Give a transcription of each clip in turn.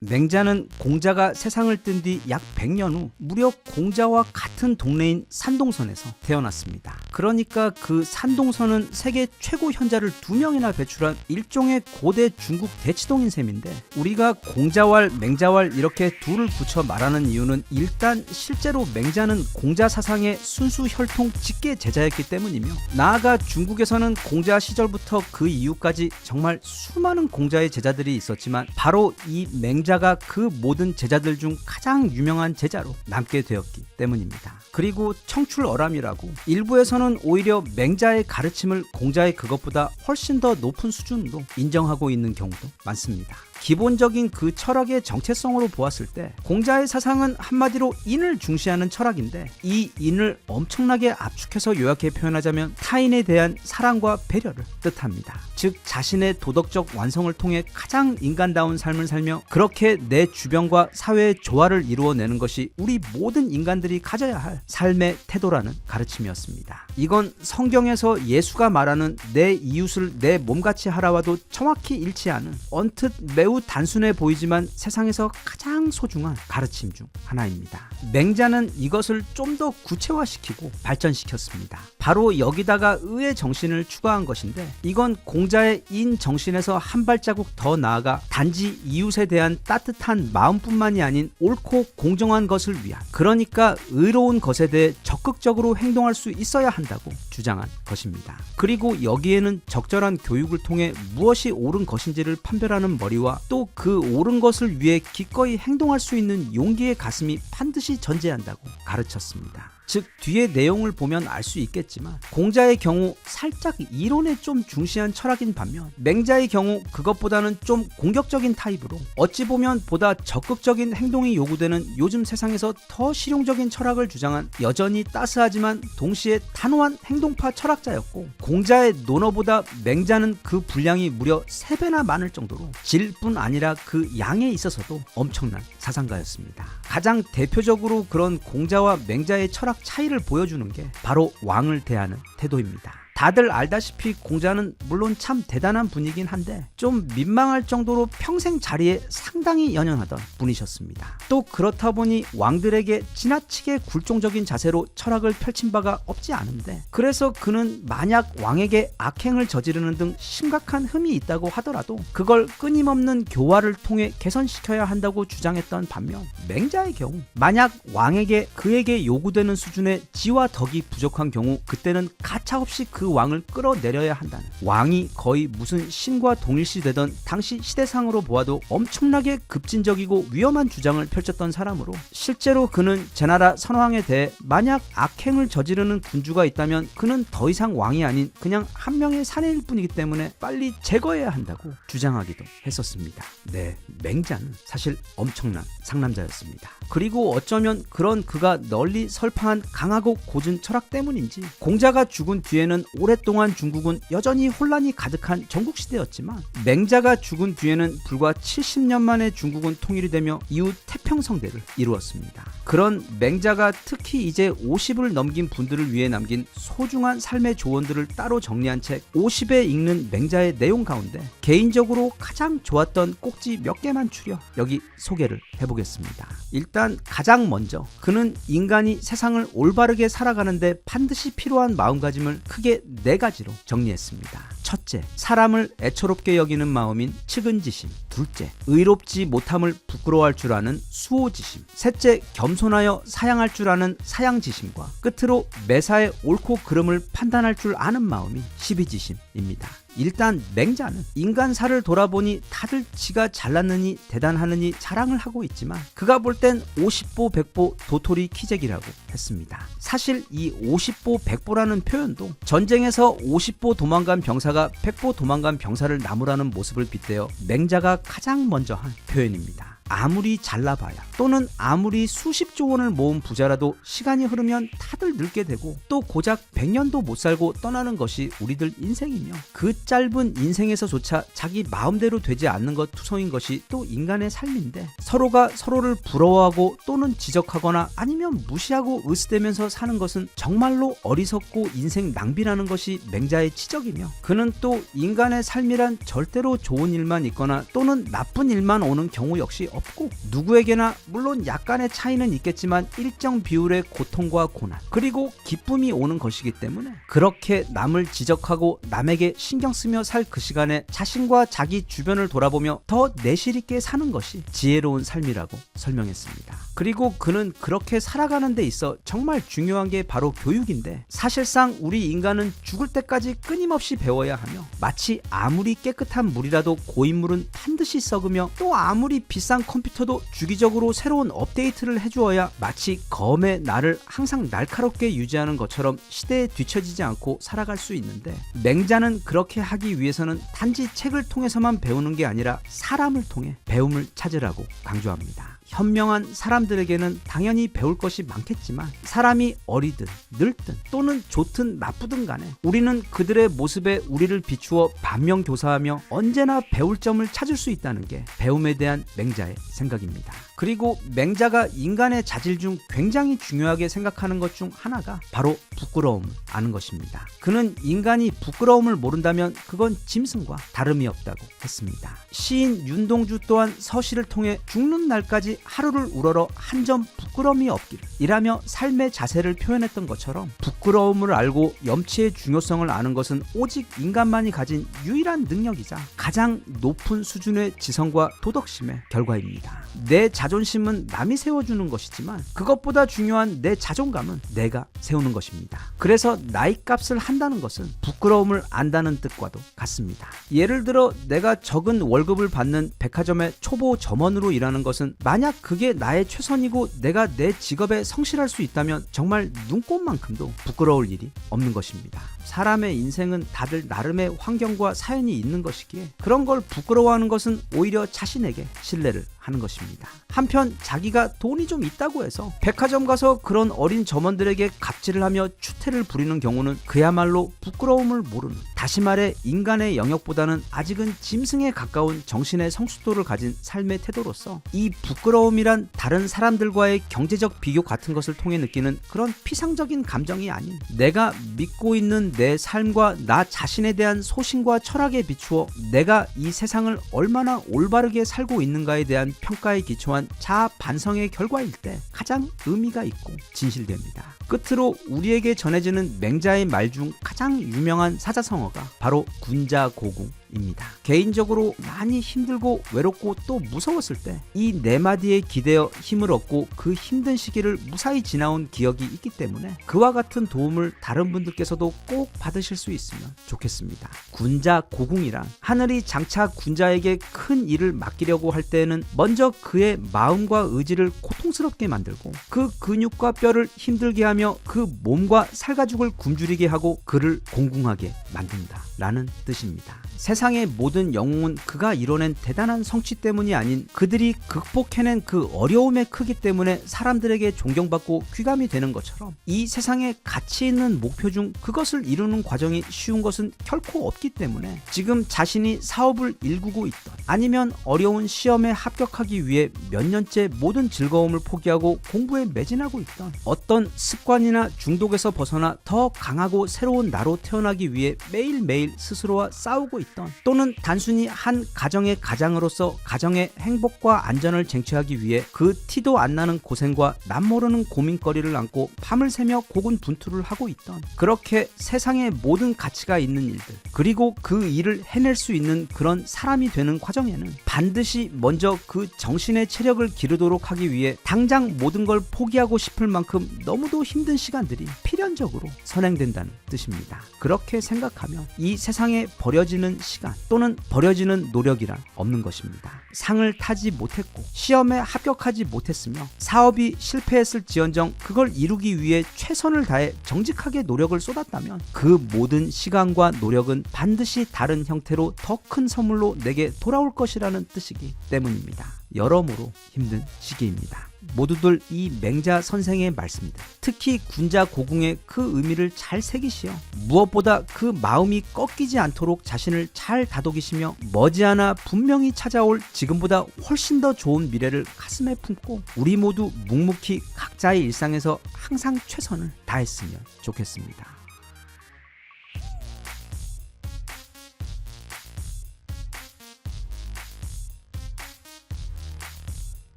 맹자는 공자가 세상을 뜬 뒤 약 100년 후 무려 공자와 같은 동네인 산동선에서 태어났습니다. 그러니까 그 산동선은 세계 최고 현자를 2명이나 배출한 일종의 고대 중국 대치동인 셈인데, 우리가 공자왈, 맹자왈 이렇게 둘을 붙여 말하는 이유는 일단 실제로 맹자는 공자 사상의 순수 혈통 직계 제자였기 때문이며, 나아가 중국에서는 공자 시절부터 그 이후까지 정말 수많은 공자의 제자들이 있었지만 바로 이 맹자가 그 모든 제자들 중 가장 유명한 제자로 남게 되었기 때문입니다. 그리고 청출어람이라고 일부에서는 오히려 맹자의 가르침을 공자의 그것보다 훨씬 더 높은 수준으로 인정하고 있는 경우도 많습니다. 기본적인 그 철학의 정체성으로 보았을 때 공자의 사상은 한마디로 인을 중시하는 철학인데, 이 인을 엄청나게 압축해서 요약해 표현하자면 타인에 대한 사랑과 배려를 뜻합니다. 즉 자신의 도덕적 완성을 통해 가장 인간다운 삶을 살며 그렇게 내 주변과 사회의 조화를 이루어내는 것이 우리 모든 인간들이 가져야 할 삶의 태도라는 가르침이었습니다. 이건 성경에서 예수가 말하는 내 이웃을 내 몸같이 하라와도 정확히 일치하는, 언뜻 매우 단순해 보이지만 세상에서 가장 소중한 가르침 중 하나입니다. 맹자는 이것을 좀 더 구체화시키고 발전시켰습니다. 바로 여기다가 의의 정신을 추가한 것인데, 이건 공자의 인 정신에서 한 발자국 더 나아가 단지 이웃에 대한 따뜻한 마음뿐만이 아닌 옳고 공정한 것을 위한, 그러니까 의로운 것에 대해 적극적으로 행동할 수 있어야 한다고 주장한 것입니다. 그리고 여기에는 적절한 교육을 통해 무엇이 옳은 것인지를 판별하는 머리와 또 그 옳은 것을 위해 기꺼이 행동할 수 있는 용기의 가슴이 반드시 존재한다고 가르쳤습니다. 즉 뒤의 내용을 보면 알 수 있겠지만 공자의 경우 살짝 이론에 좀 중시한 철학인 반면, 맹자의 경우 그것보다는 좀 공격적인 타입으로 어찌 보면 보다 적극적인 행동이 요구되는 요즘 세상에서 더 실용적인 철학을 주장한 여전히 따스하지만 동시에 단호한 행동파 철학자였고, 공자의 논어보다 맹자는 그 분량이 무려 3배나 많을 정도로 질뿐 아니라 그 양에 있어서도 엄청난 사상가였습니다. 가장 대표적으로 그런 공자와 맹자의 철학 차이를 보여주는 게 바로 왕을 대하는 태도입니다. 다들 알다시피 공자는 물론 참 대단한 분이긴 한데 좀 민망할 정도로 평생 자리에 상당히 연연하던 분이셨습니다. 또 그렇다 보니 왕들에게 지나치게 굴종적인 자세로 철학을 펼친 바가 없지 않은데, 그래서 그는 만약 왕에게 악행을 저지르는 등 심각한 흠이 있다고 하더라도 그걸 끊임없는 교화를 통해 개선시켜야 한다고 주장했던 반면, 맹자의 경우 만약 왕에게 그에게 요구되는 수준의 지와 덕이 부족한 경우 그때는 가차없이 그 왕을 끌어내려야 한다는, 왕이 거의 무슨 신과 동일시 되던 당시 시대상으로 보아도 엄청나게 급진적이고 위험한 주장을 펼쳤던 사람으로, 실제로 그는 제나라 선왕에 대해 만약 악행을 저지르는 군주가 있다면 그는 더 이상 왕이 아닌 그냥 한 명의 사내일 뿐이기 때문에 빨리 제거해야 한다고 주장하기도 했었습니다. 네, 맹자는 사실 엄청난 상남자였습니다. 그리고 어쩌면 그런 그가 널리 설파한 강하고 고진 철학 때문인지 공자가 죽은 뒤에는 오랫동안 중국은 여전히 혼란이 가득한 전국시대였지만, 맹자가 죽은 뒤에는 불과 70년 만에 중국은 통일이 되며 이후 태평성대를 이루었습니다. 그런 맹자가 특히 이제 50을 넘긴 분들을 위해 남긴 소중한 삶의 조언들을 따로 정리한 책 50에 읽는 맹자의 내용 가운데 개인적으로 가장 좋았던 꼭지 몇 개만 추려 여기 소개를 해보겠습니다. 일단 가장 먼저 그는 인간이 세상을 올바르게 살아가는데 반드시 필요한 마음가짐을 크게 4가지로 정리했습니다. 첫째, 사람을 애처롭게 여기는 마음인 측은지심. 둘째, 의롭지 못함을 부끄러워할 줄 아는 수호지심. 셋째, 겸손하여 사양할 줄 아는 사양지심과 끝으로 매사에 옳고 그름을 판단할 줄 아는 마음이 시비지심입니다. 일단 맹자는 인간사를 돌아보니 다들 지가 잘났느니 대단하느니 자랑을 하고 있지만 그가 볼 땐 50보 100보 도토리 키재기라고 했습니다. 사실 이 50보 100보라는 표현도 전쟁에서 50보 도망간 병사가 100보 도망간 병사를 나무라는 모습을 빗대어 맹자가 가장 먼저 한 표현입니다. 아무리 잘나봐야 또는 아무리 수십조 원을 모은 부자라도 시간이 흐르면 다들 늙게 되고 또 고작 100년도 못 살고 떠나는 것이 우리들 인생이며, 그 짧은 인생에서조차 자기 마음대로 되지 않는 것 투성인 것이 또 인간의 삶인데, 서로가 서로를 부러워하고 또는 지적하거나 아니면 무시하고 으스대면서 사는 것은 정말로 어리석고 인생 낭비라는 것이 맹자의 지적이며, 그는 또 인간의 삶이란 절대로 좋은 일만 있거나 또는 나쁜 일만 오는 경우 역시 없고 누구에게나 물론 약간의 차이는 있겠지만 일정 비율의 고통과 고난 그리고 기쁨이 오는 것이기 때문에 그렇게 남을 지적하고 남에게 신경 쓰며 살 그 시간에 자신과 자기 주변을 돌아보며 더 내실 있게 사는 것이 지혜로운 삶이라고 설명했습니다. 그리고 그는 그렇게 살아가는 데 있어 정말 중요한 게 바로 교육인데 사실상 우리 인간은 죽을 때까지 끊임없이 배워야 하며 마치 아무리 깨끗한 물이라도 고인물은 반드시 썩으며 또 아무리 비싼 컴퓨터도 주기적으로 새로운 업데이트를 해주어야 마치 검의 날을 항상 날카롭게 유지하는 것처럼 시대에 뒤처지지 않고 살아갈 수 있는데 맹자는 그렇게 하기 위해서는 단지 책을 통해서만 배우는 게 아니라 사람을 통해 배움을 찾으라고 강조합니다. 현명한 사람들에게는 당연히 배울 것이 많겠지만 사람이 어리든 늙든 또는 좋든 나쁘든 간에 우리는 그들의 모습에 우리를 비추어 반면교사하며 언제나 배울 점을 찾을 수 있다는 게 배움에 대한 맹자의 생각입니다. 그리고 맹자가 인간의 자질 중 굉장히 중요하게 생각하는 것 중 하나가 바로 부끄러움을 아는 것입니다. 그는 인간이 부끄러움을 모른다면 그건 짐승과 다름이 없다고 했습니다. 시인 윤동주 또한 서시를 통해 죽는 날까지 하루를 우러러 한 점 부끄러움이 없기를 이라며 삶의 자세를 표현했던 것처럼 부끄러움을 알고 염치의 중요성을 아는 것은 오직 인간만이 가진 유일한 능력이자 가장 높은 수준의 지성과 도덕심의 결과입니다. 내 자존심은 남이 세워주는 것이지만 그것보다 중요한 내 자존감은 내가 세우는 것입니다. 그래서 나이값을 한다는 것은 부끄러움을 안다는 뜻과도 같습니다. 예를 들어 내가 적은 월급을 받는 백화점의 초보 점원으로 일하는 것은 만약 그게 나의 최선이고 내가 내 직업에 성실할 수 있다면 정말 눈꼽만큼도 부끄러울 일이 없는 것입니다. 사람의 인생은 다들 나름의 환경과 사연이 있는 것이기에 그런 걸 부끄러워하는 것은 오히려 자신에게 신뢰를 하는 것입니다. 한편 자기가 돈이 좀 있다고 해서 백화점 가서 그런 어린 점원들에게 갑질을 하며 추태를 부리는 경우는 그야말로 부끄러움을 모르는, 다시 말해 인간의 영역보다는 아직은 짐승에 가까운 정신의 성숙도를 가진 삶의 태도로서 이 부끄러움이란 다른 사람들과의 경제적 비교 같은 것을 통해 느끼는 그런 피상적인 감정이 아닌 내가 믿고 있는 내 삶과 나 자신에 대한 소신과 철학에 비추어 내가 이 세상을 얼마나 올바르게 살고 있는가에 대한 평가에 기초한 자아 반성의 결과일 때 가장 의미가 있고 진실됩니다. 끝으로 우리에게 전해지는 맹자의 말 중 가장 유명한 사자성어가 바로 군자고궁입니다. 개인적으로 많이 힘들고 외롭고 또 무서웠을 때 이 네 마디에 기대어 힘을 얻고 그 힘든 시기를 무사히 지나온 기억이 있기 때문에 그와 같은 도움을 다른 분들께서도 꼭 받으실 수 있으면 좋겠습니다. 군자고궁이란 하늘이 장차 군자에게 큰 일을 맡기려고 할 때에는 먼저 그의 마음과 의지를 고통스럽게 만들고 그 근육과 뼈를 힘들게 하며 그 몸과 살가죽을 굶주리게 하고 그를 공궁하게 만든다 라는 뜻입니다. 세상의 모든 영웅은 그가 이뤄낸 대단한 성취 때문이 아닌 그들이 극복해낸 그 어려움의 크기 때문에 사람들에게 존경받고 귀감이 되는 것처럼 이 세상에 가치 있는 목표 중 그것을 이루는 과정이 쉬운 것은 결코 없기 때문에 지금 자신이 사업을 일구고 있던 아니면 어려운 시험에 합격하기 위해 몇 년째 모든 즐거움을 포기하고 공부에 매진하고 있던 어떤 습관이나 중독에서 벗어나 더 강하고 새로운 나로 태어나기 위해 매일매일 스스로와 싸우고 있던 또는 단순히 한 가정의 가장으로서 가정의 행복과 안전을 쟁취하기 위해 그 티도 안 나는 고생과 남모르는 고민거리를 안고 밤을 새며 고군분투를 하고 있던 그렇게 세상의 모든 가치가 있는 일들 그리고 그 일을 해낼 수 있는 그런 사람이 되는 과정에는 반드시 먼저 그 정신의 체력을 기르도록 하기 위해 당장 모든 걸 포기하고 싶을 만큼 너무도 힘든 시간들이 필연적으로 선행된다는 뜻입니다. 그렇게 생각하면 이 세상에 버려지는 시간 또는 버려지는 노력이란 없는 것입니다. 상을 타지 못했고 시험에 합격하지 못했으며 사업이 실패했을지언정 그걸 이루기 위해 최선을 다해 정직하게 노력을 쏟았다면 그 모든 시간과 노력은 반드시 다른 형태로 더 큰 선물로 내게 돌아올 것이라는 뜻이기 때문입니다. 여러모로 힘든 시기입니다. 모두들 이 맹자 선생의 말씀들, 특히 군자고궁의 그 의미를 잘 새기시어 무엇보다 그 마음이 꺾이지 않도록 자신을 잘 다독이시며 머지않아 분명히 찾아올 지금보다 훨씬 더 좋은 미래를 가슴에 품고 우리 모두 묵묵히 각자의 일상에서 항상 최선을 다했으면 좋겠습니다.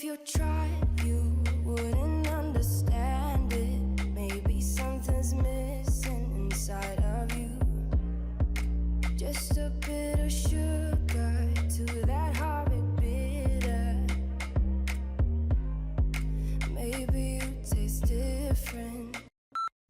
you tried, you wouldn't understand it. Maybe something's missing inside of you. Just a bit of sugar to that horrid bitter. Maybe you taste different.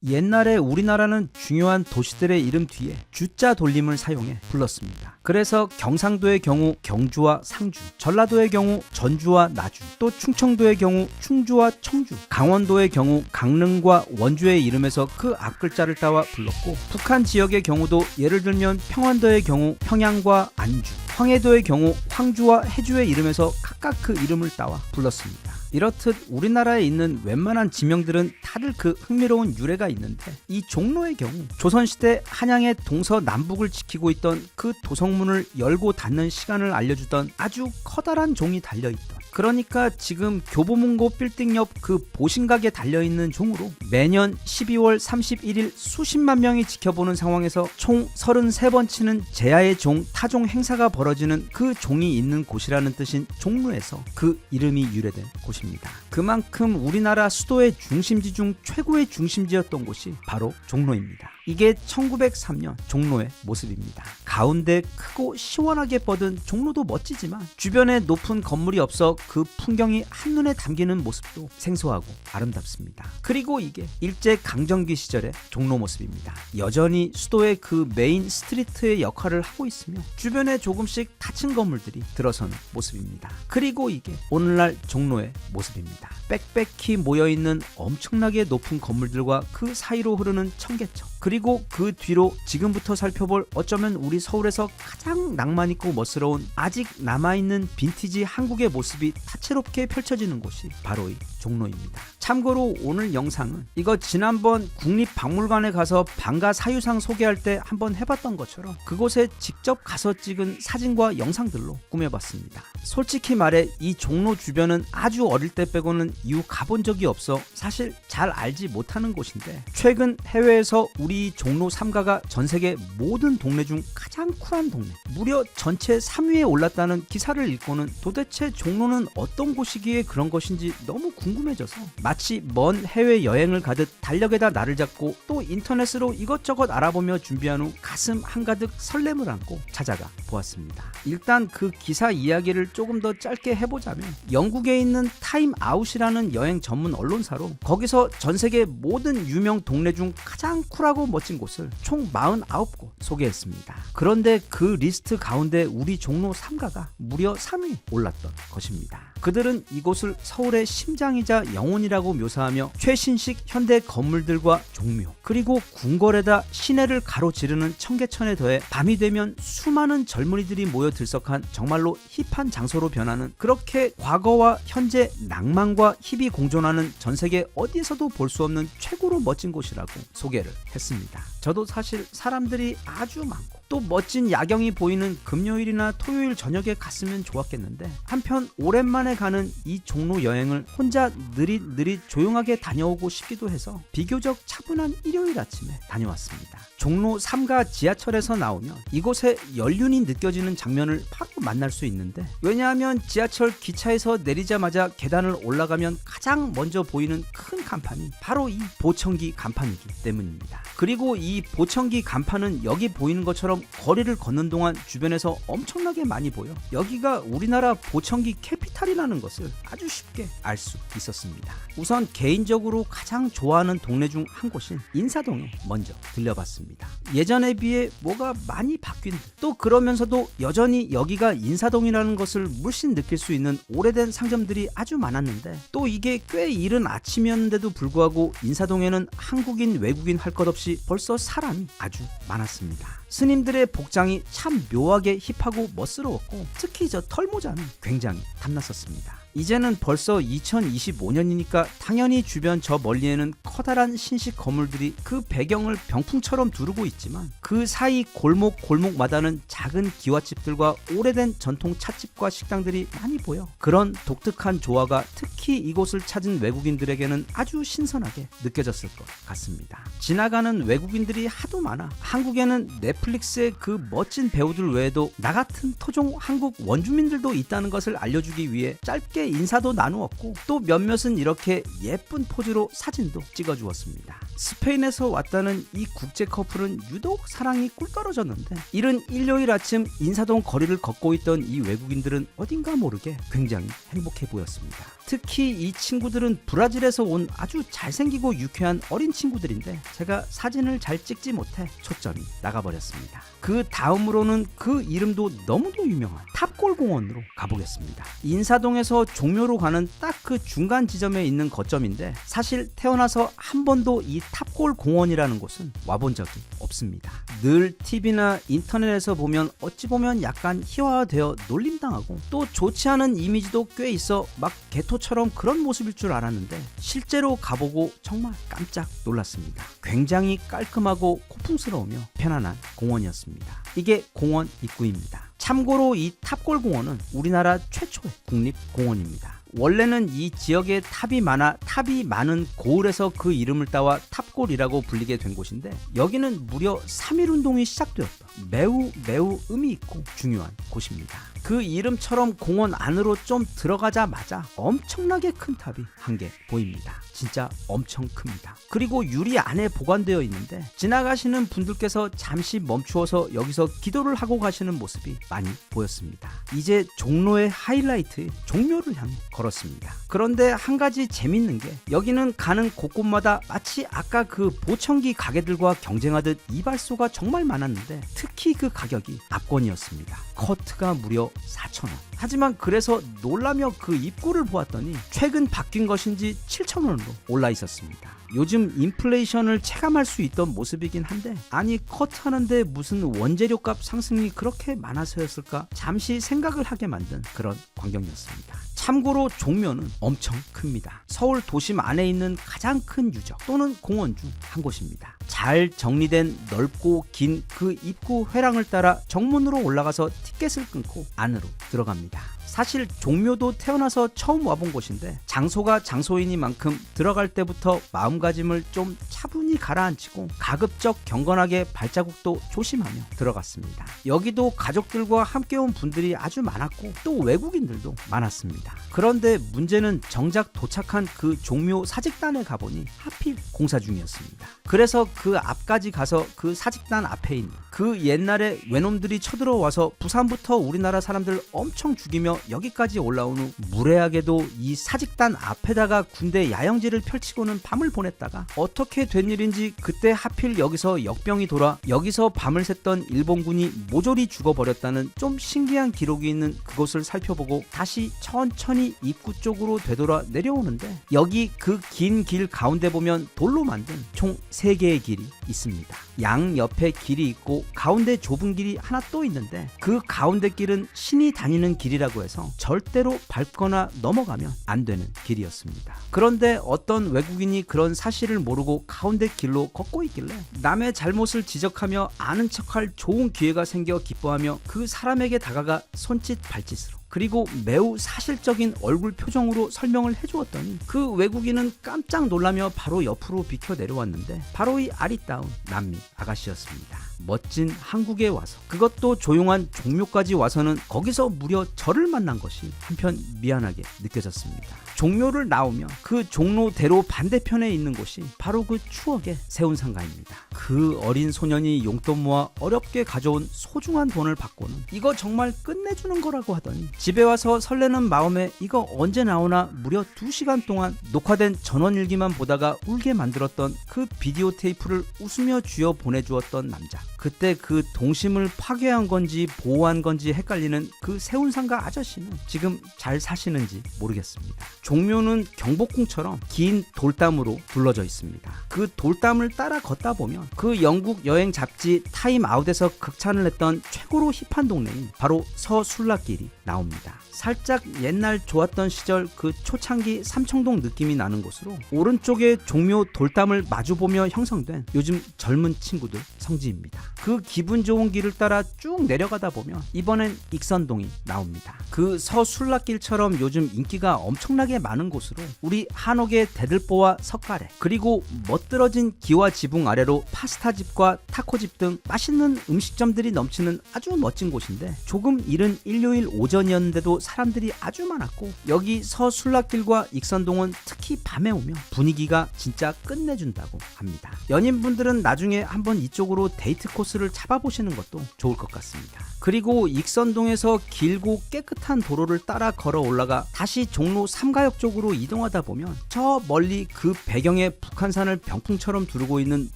옛날에 우리나라는 중요한 도시들의 이름 뒤에 주자 돌림을 사용해 불렀습니다. 그래서 경상도의 경우 경주와 상주, 전라도의 경우 전주와 나주, 또 충청도의 경우 충주와 청주, 강원도의 경우 강릉과 원주의 이름에서 그 앞글자를 따와 불렀고, 북한 지역의 경우도 예를 들면 평안도의 경우 평양과 안주, 황해도의 경우 황주와 해주의 이름에서 각각 그 이름을 따와 불렀습니다. 이렇듯 우리나라에 있는 웬만한 지명들은 다들 그 흥미로운 유래가 있는데, 이 종로의 경우 조선시대 한양의 동서남북을 지키고 있던 그 도성문을 열고 닫는 시간을 알려주던 아주 커다란 종이 달려있던, 그러니까 지금 교보문고 빌딩 옆 그 보신각에 달려있는 종으로 매년 12월 31일 수십만 명이 지켜보는 상황에서 총 33번 치는 제야의 종 타종 행사가 벌어지는 그 종이 있는 곳이라는 뜻인 종로에서 그 이름이 유래된 곳입니다. 그만큼 우리나라 수도의 중심지 중 최고의 중심지였던 곳이 바로 종로입니다. 이게 1903년 종로의 모습입니다. 가운데 크고 시원하게 뻗은 종로도 멋지지만 주변에 높은 건물이 없어 그 풍경이 한눈에 담기는 모습도 생소하고 아름답습니다. 그리고 이게 일제 강점기 시절의 종로 모습입니다. 여전히 수도의 그 메인 스트리트의 역할을 하고 있으며 주변에 조금씩 닫힌 건물들이 들어서는 모습입니다. 그리고 이게 오늘날 종로의 모습입니다. 빽빽히 모여있는 엄청나게 높은 건물들과 그 사이로 흐르는 청계천, 그리고 그 뒤로 지금부터 살펴볼 어쩌면 우리 서울에서 가장 낭만 있고 멋스러운 아직 남아있는 빈티지 한국의 모습이 다채롭게 펼쳐지는 곳이 바로 이 종로입니다. 참고로 오늘 영상은 이거 지난번 국립박물관에 가서 방가 사유상 소개할 때 한번 해봤던 것처럼 그곳에 직접 가서 찍은 사진과 영상들로 꾸며봤습니다. 솔직히 말해 이 종로 주변은 아주 어릴 때 빼고는 이후 가본 적이 없어 사실 잘 알지 못하는 곳인데, 최근 해외에서 우리 종로 3가가 전세계 모든 동네 중 가장 쿨한 동네, 무려 전체 3위에 올랐다는 기사를 읽고는 도대체 종로는 어떤 곳이기에 그런 것인지 너무 궁금해져서 마치 먼 해외여행을 가듯 달력에다 날을 잡고 또 인터넷으로 이것저것 알아보며 준비한 후 가슴 한가득 설렘을 안고 찾아가 보았습니다. 일단 그 기사 이야기를 조금 더 짧게 해보자면, 영국에 있는 타임아웃이라는 여행 전문 언론사로 거기서 전세계 모든 유명 동네 중 가장 쿨하고 멋진 곳을 총 49곳 소개했습니다. 그런데 그 리스트 가운데 우리 종로 3가가 무려 3위에 올랐던 것입니다. 그들은 이곳을 서울의 심장이자 영혼이라고 묘사하며 최신식 현대 건물들과 종묘, 그리고 궁궐에다 시내를 가로지르는 청계천에 더해 밤이 되면 수많은 젊은이들이 모여 들썩한 정말로 힙한 장소로 변하는, 그렇게 과거와 현재 낭만과 힙이 공존하는 전세계 어디에서도 볼 수 없는 최고로 멋진 곳이라고 소개를 했습니다. 저도 사실 사람들이 아주 많고 또 멋진 야경이 보이는 금요일이나 토요일 저녁에 갔으면 좋았겠는데, 한편 오랜만에 가는 이 종로 여행을 혼자 느릿느릿 조용하게 다녀오고 싶기도 해서 비교적 차분한 일요일 아침에 다녀왔습니다. 종로 3가 지하철에서 나오면 이곳에 연륜이 느껴지는 장면을 바로 만날 수 있는데, 왜냐하면 지하철 기차에서 내리자마자 계단을 올라가면 가장 먼저 보이는 큰 간판이 바로 이 보청기 간판이기 때문입니다. 그리고 이 보청기 간판은 여기 보이는 것처럼 거리를 걷는 동안 주변에서 엄청나게 많이 보여 여기가 우리나라 보청기 캐피탈이라는 것을 아주 쉽게 알 수 있었습니다. 우선 개인적으로 가장 좋아하는 동네 중 한 곳인 인사동에 먼저 들려봤습니다. 예전에 비해 뭐가 많이 바뀐 듯, 또 그러면서도 여전히 여기가 인사동이라는 것을 물씬 느낄 수 있는 오래된 상점들이 아주 많았는데, 또 이게 꽤 이른 아침이었는데도 불구하고 인사동에는 한국인 외국인 할 것 없이 벌써 사람이 아주 많았습니다. 스님들의 복장이 참 묘하게 힙하고 멋스러웠고, 특히 저 털모자는 굉장히 탐났었습니다. 이제는 벌써 2025년이니까 당연히 주변 저 멀리에는 커다란 신식 건물들이 그 배경을 병풍처럼 두르고 있지만, 그 사이 골목마다는 작은 기와집들과 오래된 전통 찻집과 식당들이 많이 보여 그런 독특한 조화가 특히 이곳을 찾은 외국인들에게는 아주 신선하게 느껴졌을 것 같습니다. 지나가는 외국인들이 하도 많아 한국에는 넷플릭스의 그 멋진 배우들 외에도 나 같은 토종 한국 원주민들도 있다는 것을 알려주기 위해 짧게 인사도 나누었고 또 몇몇은 이렇게 예쁜 포즈로 사진도 찍어주었습니다. 스페인에서 왔다는 이 국제 커플은 유독 사랑이 꿀떨어졌는데 이른 일요일 아침 인사동 거리를 걷고 있던 이 외국인들은 어딘가 모르게 굉장히 행복해 보였습니다. 특히 이 친구들은 브라질에서 온 아주 잘생기고 유쾌한 어린 친구들인데 제가 사진을 잘 찍지 못해 초점이 나가버렸습니다. 그 다음으로는 그 이름도 너무도 유명한 탑골 공원으로 가보겠습니다. 인사동에서 종묘로 가는 딱 그 중간 지점에 있는 거점인데 사실 태어나서 한 번도 이 탑골 공원이라는 곳은 와본 적이 없습니다. 늘 TV나 인터넷에서 보면 어찌 보면 약간 희화화되어 놀림당하고 또 좋지 않은 이미지도 꽤 있어 막 개토처럼 그런 모습일 줄 알았는데 실제로 가보고 정말 깜짝 놀랐습니다. 굉장히 깔끔하고 고풍스러우며 편안한 공원이었습니다. 이게 공원 입구입니다. 참고로 이 탑골 공원은 우리나라 최초의 국립공원입니다. 원래는 이 지역에 탑이 많은 고을에서 그 이름을 따와 탑골이라고 불리게 된 곳인데 여기는 무려 3.1 운동이 시작되었던 매우 의미 있고 중요한 곳입니다. 그 이름처럼 공원 안으로 좀 들어가자마자 엄청나게 큰 탑이 한 개 보입니다. 진짜 엄청 큽니다. 그리고 유리 안에 보관되어 있는데 지나가시는 분들께서 잠시 멈추어서 여기서 기도를 하고 가시는 모습이 많이 보였습니다. 이제 종로의 하이라이트 종묘를 향해 걸었습니다. 그런데 한 가지 재밌는 게 여기는 가는 곳곳마다 마치 아까 그 보청기 가게들과 경쟁하듯 이발소가 정말 많았는데 특히 그 가격이 압권이었습니다. 커트가 무려 4,000원. 하지만 그래서 놀라며 그 입구를 보았더니 최근 바뀐 것인지 7,000원으로 올라 있었습니다. 요즘 인플레이션을 체감할 수 있던 모습이긴 한데 아니 커트하는데 무슨 원재료값 상승이 그렇게 많아서였을까 잠시 생각을 하게 만든 그런 광경이었습니다. 참고로 종묘는 엄청 큽니다. 서울 도심 안에 있는 가장 큰 유적 또는 공원 중 한 곳입니다. 잘 정리된 넓고 긴 그 입구 회랑을 따라 정문으로 올라가서 티켓을 끊고 안으로 들어갑니다. 사실 종묘도 태어나서 처음 와본 곳인데 장소가 장소이니만큼 들어갈 때부터 마음가짐을 좀 차분히 가라앉히고 가급적 경건하게 발자국도 조심하며 들어갔습니다. 여기도 가족들과 함께 온 분들이 아주 많았고 또 외국인들도 많았습니다. 그런데 문제는 정작 도착한 그 종묘 사직단에 가보니 하필 공사 중이었습니다. 그래서 그 앞까지 가서 그 사직단 앞에 있는 그 옛날에 외놈들이 쳐들어와서 부산부터 우리나라 사람들 엄청 죽이며 여기까지 올라온 후 무례하게도 이 사직단 앞에다가 군대 야영지를 펼치고는 밤을 보냈다가 어떻게 된 일인지 그때 하필 여기서 역병이 돌아 여기서 밤을 샜던 일본군이 모조리 죽어버렸다는 좀 신기한 기록이 있는 그곳을 살펴보고 다시 천천히 입구 쪽으로 되돌아 내려오는데 여기 그 긴 길 가운데 보면 돌로 만든 총 3개의 길이 있습니다. 양 옆에 길이 있고 가운데 좁은 길이 하나 또 있는데 그 가운데 길은 신이 다니는 길이라고 해서 절대로 밟거나 넘어가면 안 되는 길이었습니다. 그런데 어떤 외국인이 그런 사실을 모르고 가운데 길로 걷고 있길래 남의 잘못을 지적하며 아는 척할 좋은 기회가 생겨 기뻐하며 그 사람에게 다가가 손짓 발짓으로 그리고 매우 사실적인 얼굴 표정으로 설명을 해주었더니 그 외국인은 깜짝 놀라며 바로 옆으로 비켜 내려왔는데 바로 이 아리따운 남미 아가씨였습니다. 멋진 한국에 와서 그것도 조용한 종묘까지 와서는 거기서 무려 저를 만난 것이 한편 미안하게 느껴졌습니다. 종묘를 나오면 그 종로대로 반대편에 있는 곳이 바로 그 추억의 세운상가입니다. 그 어린 소년이 용돈 모아 어렵게 가져온 소중한 돈을 받고는 이거 정말 끝내주는 거라고 하더니 집에 와서 설레는 마음에 이거 언제 나오나 무려 2시간 동안 녹화된 전원일기만 보다가 울게 만들었던 그 비디오 테이프를 웃으며 쥐어 보내주었던 남자. 그때 그 동심을 파괴한 건지 보호한 건지 헷갈리는 그 세운상가 아저씨는 지금 잘 사시는지 모르겠습니다. 종묘는 경복궁처럼 긴 돌담으로 둘러져 있습니다. 그 돌담을 따라 걷다 보면 그 영국 여행 잡지 타임아웃에서 극찬을 했던 최고로 힙한 동네인 바로 서술락길이 나옵니다. 살짝 옛날 좋았던 시절 그 초창기 삼청동 느낌이 나는 곳으로 오른쪽에 종묘 돌담을 마주보며 형성된 요즘 젊은 친구들 성지입니다. 그 기분 좋은 길을 따라 쭉 내려가다 보면 이번엔 익선동이 나옵니다. 그 서술락길처럼 요즘 인기가 엄청나게 많은 곳으로 우리 한옥의 대들보와 석가래, 그리고 멋들어진 기와 지붕 아래로 파스타집과 타코집 등 맛있는 음식점들이 넘치는 아주 멋진 곳인데, 조금 이른 일요일 오전이었는데도 사람들이 아주 많았고, 여기 서술락길과 익선동은 특히 밤에 오면 분위기가 진짜 끝내준다고 합니다. 연인분들은 나중에 한번 이쪽으로 데이트 코스를 잡아보시는 것도 좋을 것 같습니다. 그리고 익선동에서 길고 깨끗한 도로를 따라 걸어 올라가 다시 종로 3가역 쪽으로 이동하다 보면 저 멀리 그 배경에 북한산을 병풍처럼 두르고 있는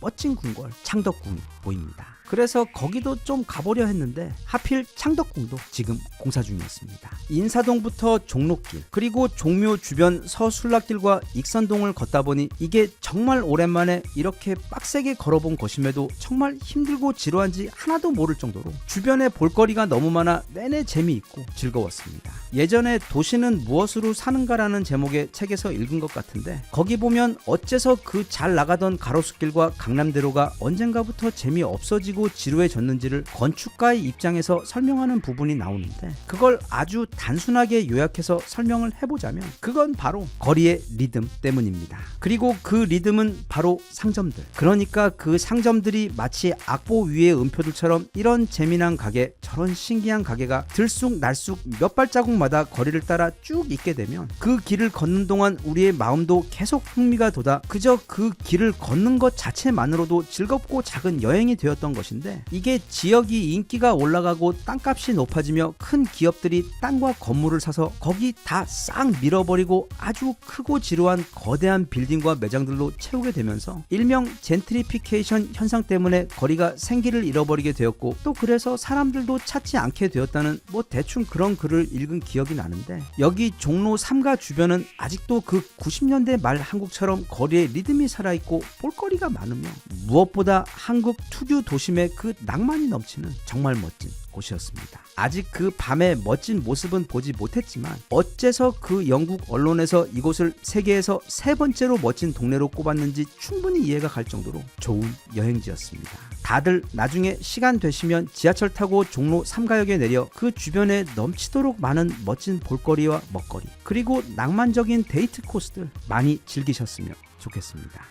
멋진 궁궐 창덕궁이 보입니다. 그래서 거기도 좀 가보려 했는데 하필 창덕궁도 지금 공사 중이었습니다. 인사동부터 종로길, 그리고 종묘 주변 서술락길과 익선동을 걷다 보니 이게 정말 오랜만에 이렇게 빡세게 걸어본 것임에도 정말 힘들고 지루한지 하나도 모를 정도로 주변에 볼거리가 너무 많아 내내 재미있고 즐거웠습니다. 예전에 도시는 무엇으로 사는가라는 제목의 책에서 읽은 것 같은데, 거기 보면 어째서 그 잘 나가던 가로수길과 강남대로가 언젠가부터 재미없어지고 지루해졌는지를 건축가의 입장에서 설명하는 부분이 나오는데, 그걸 아주 단순하게 요약해서 설명을 해보자면 그건 바로 거리의 리듬 때문입니다. 그리고 그 리듬은 바로 상점들, 그러니까 그 상점들이 마치 악보 위의 음표들처럼 이런 재미난 가게 저런 신기한 가게가 들쑥날쑥 몇 발자국마다 거리를 따라 쭉 있게 되면 그 길을 걷는 동안 우리의 마음도 계속 흥미가 돋아 그저 그 길을 걷는 것 자체만으로도 즐겁고 작은 여행이 되었던 것인데, 이게 지역이 인기가 올라가고 땅값이 높아지며 큰 기업들이 땅과 건물을 사서 거기 다 싹 밀어버리고 아주 크고 지루한 거대한 빌딩과 매장들로 채우게 되면서 일명 젠트리피케이션 현상 때문에 거리가 생기를 잃어버리게 되었고, 또 그래서 사람들도 찾지 않게 되었다는 뭐 대충 그런 글을 읽은 기억이 나는데, 여기 종로 3가 주변은 아직도 그 90년대 말 한국처럼 거리에 리듬이 살아있고 볼거리가 많으며 무엇보다 한국 특유 도심의 그 낭만이 넘치는 정말 멋진 곳이었습니다. 아직 그 밤의 멋진 모습은 보지 못했지만 어째서 그 영국 언론에서 이곳을 세계에서 3번째로 멋진 동네로 꼽았는지 충분히 이해가 갈 정도로 좋은 여행지였습니다. 다들 나중에 시간 되시면 지하철 타고 종로 3가역에 내려 그 주변에 넘치도록 많은 멋진 볼거리와 먹거리, 그리고 낭만적인 데이트 코스들 많이 즐기셨으면 좋겠습니다.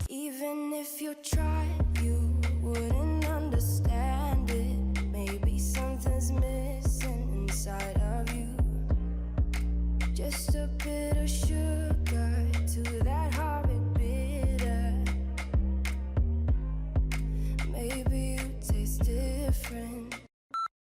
Even if you tried, you wouldn't understand it. Maybe something's missing inside of you. Just a bit of sugar to that horrid bitter. Maybe you taste different.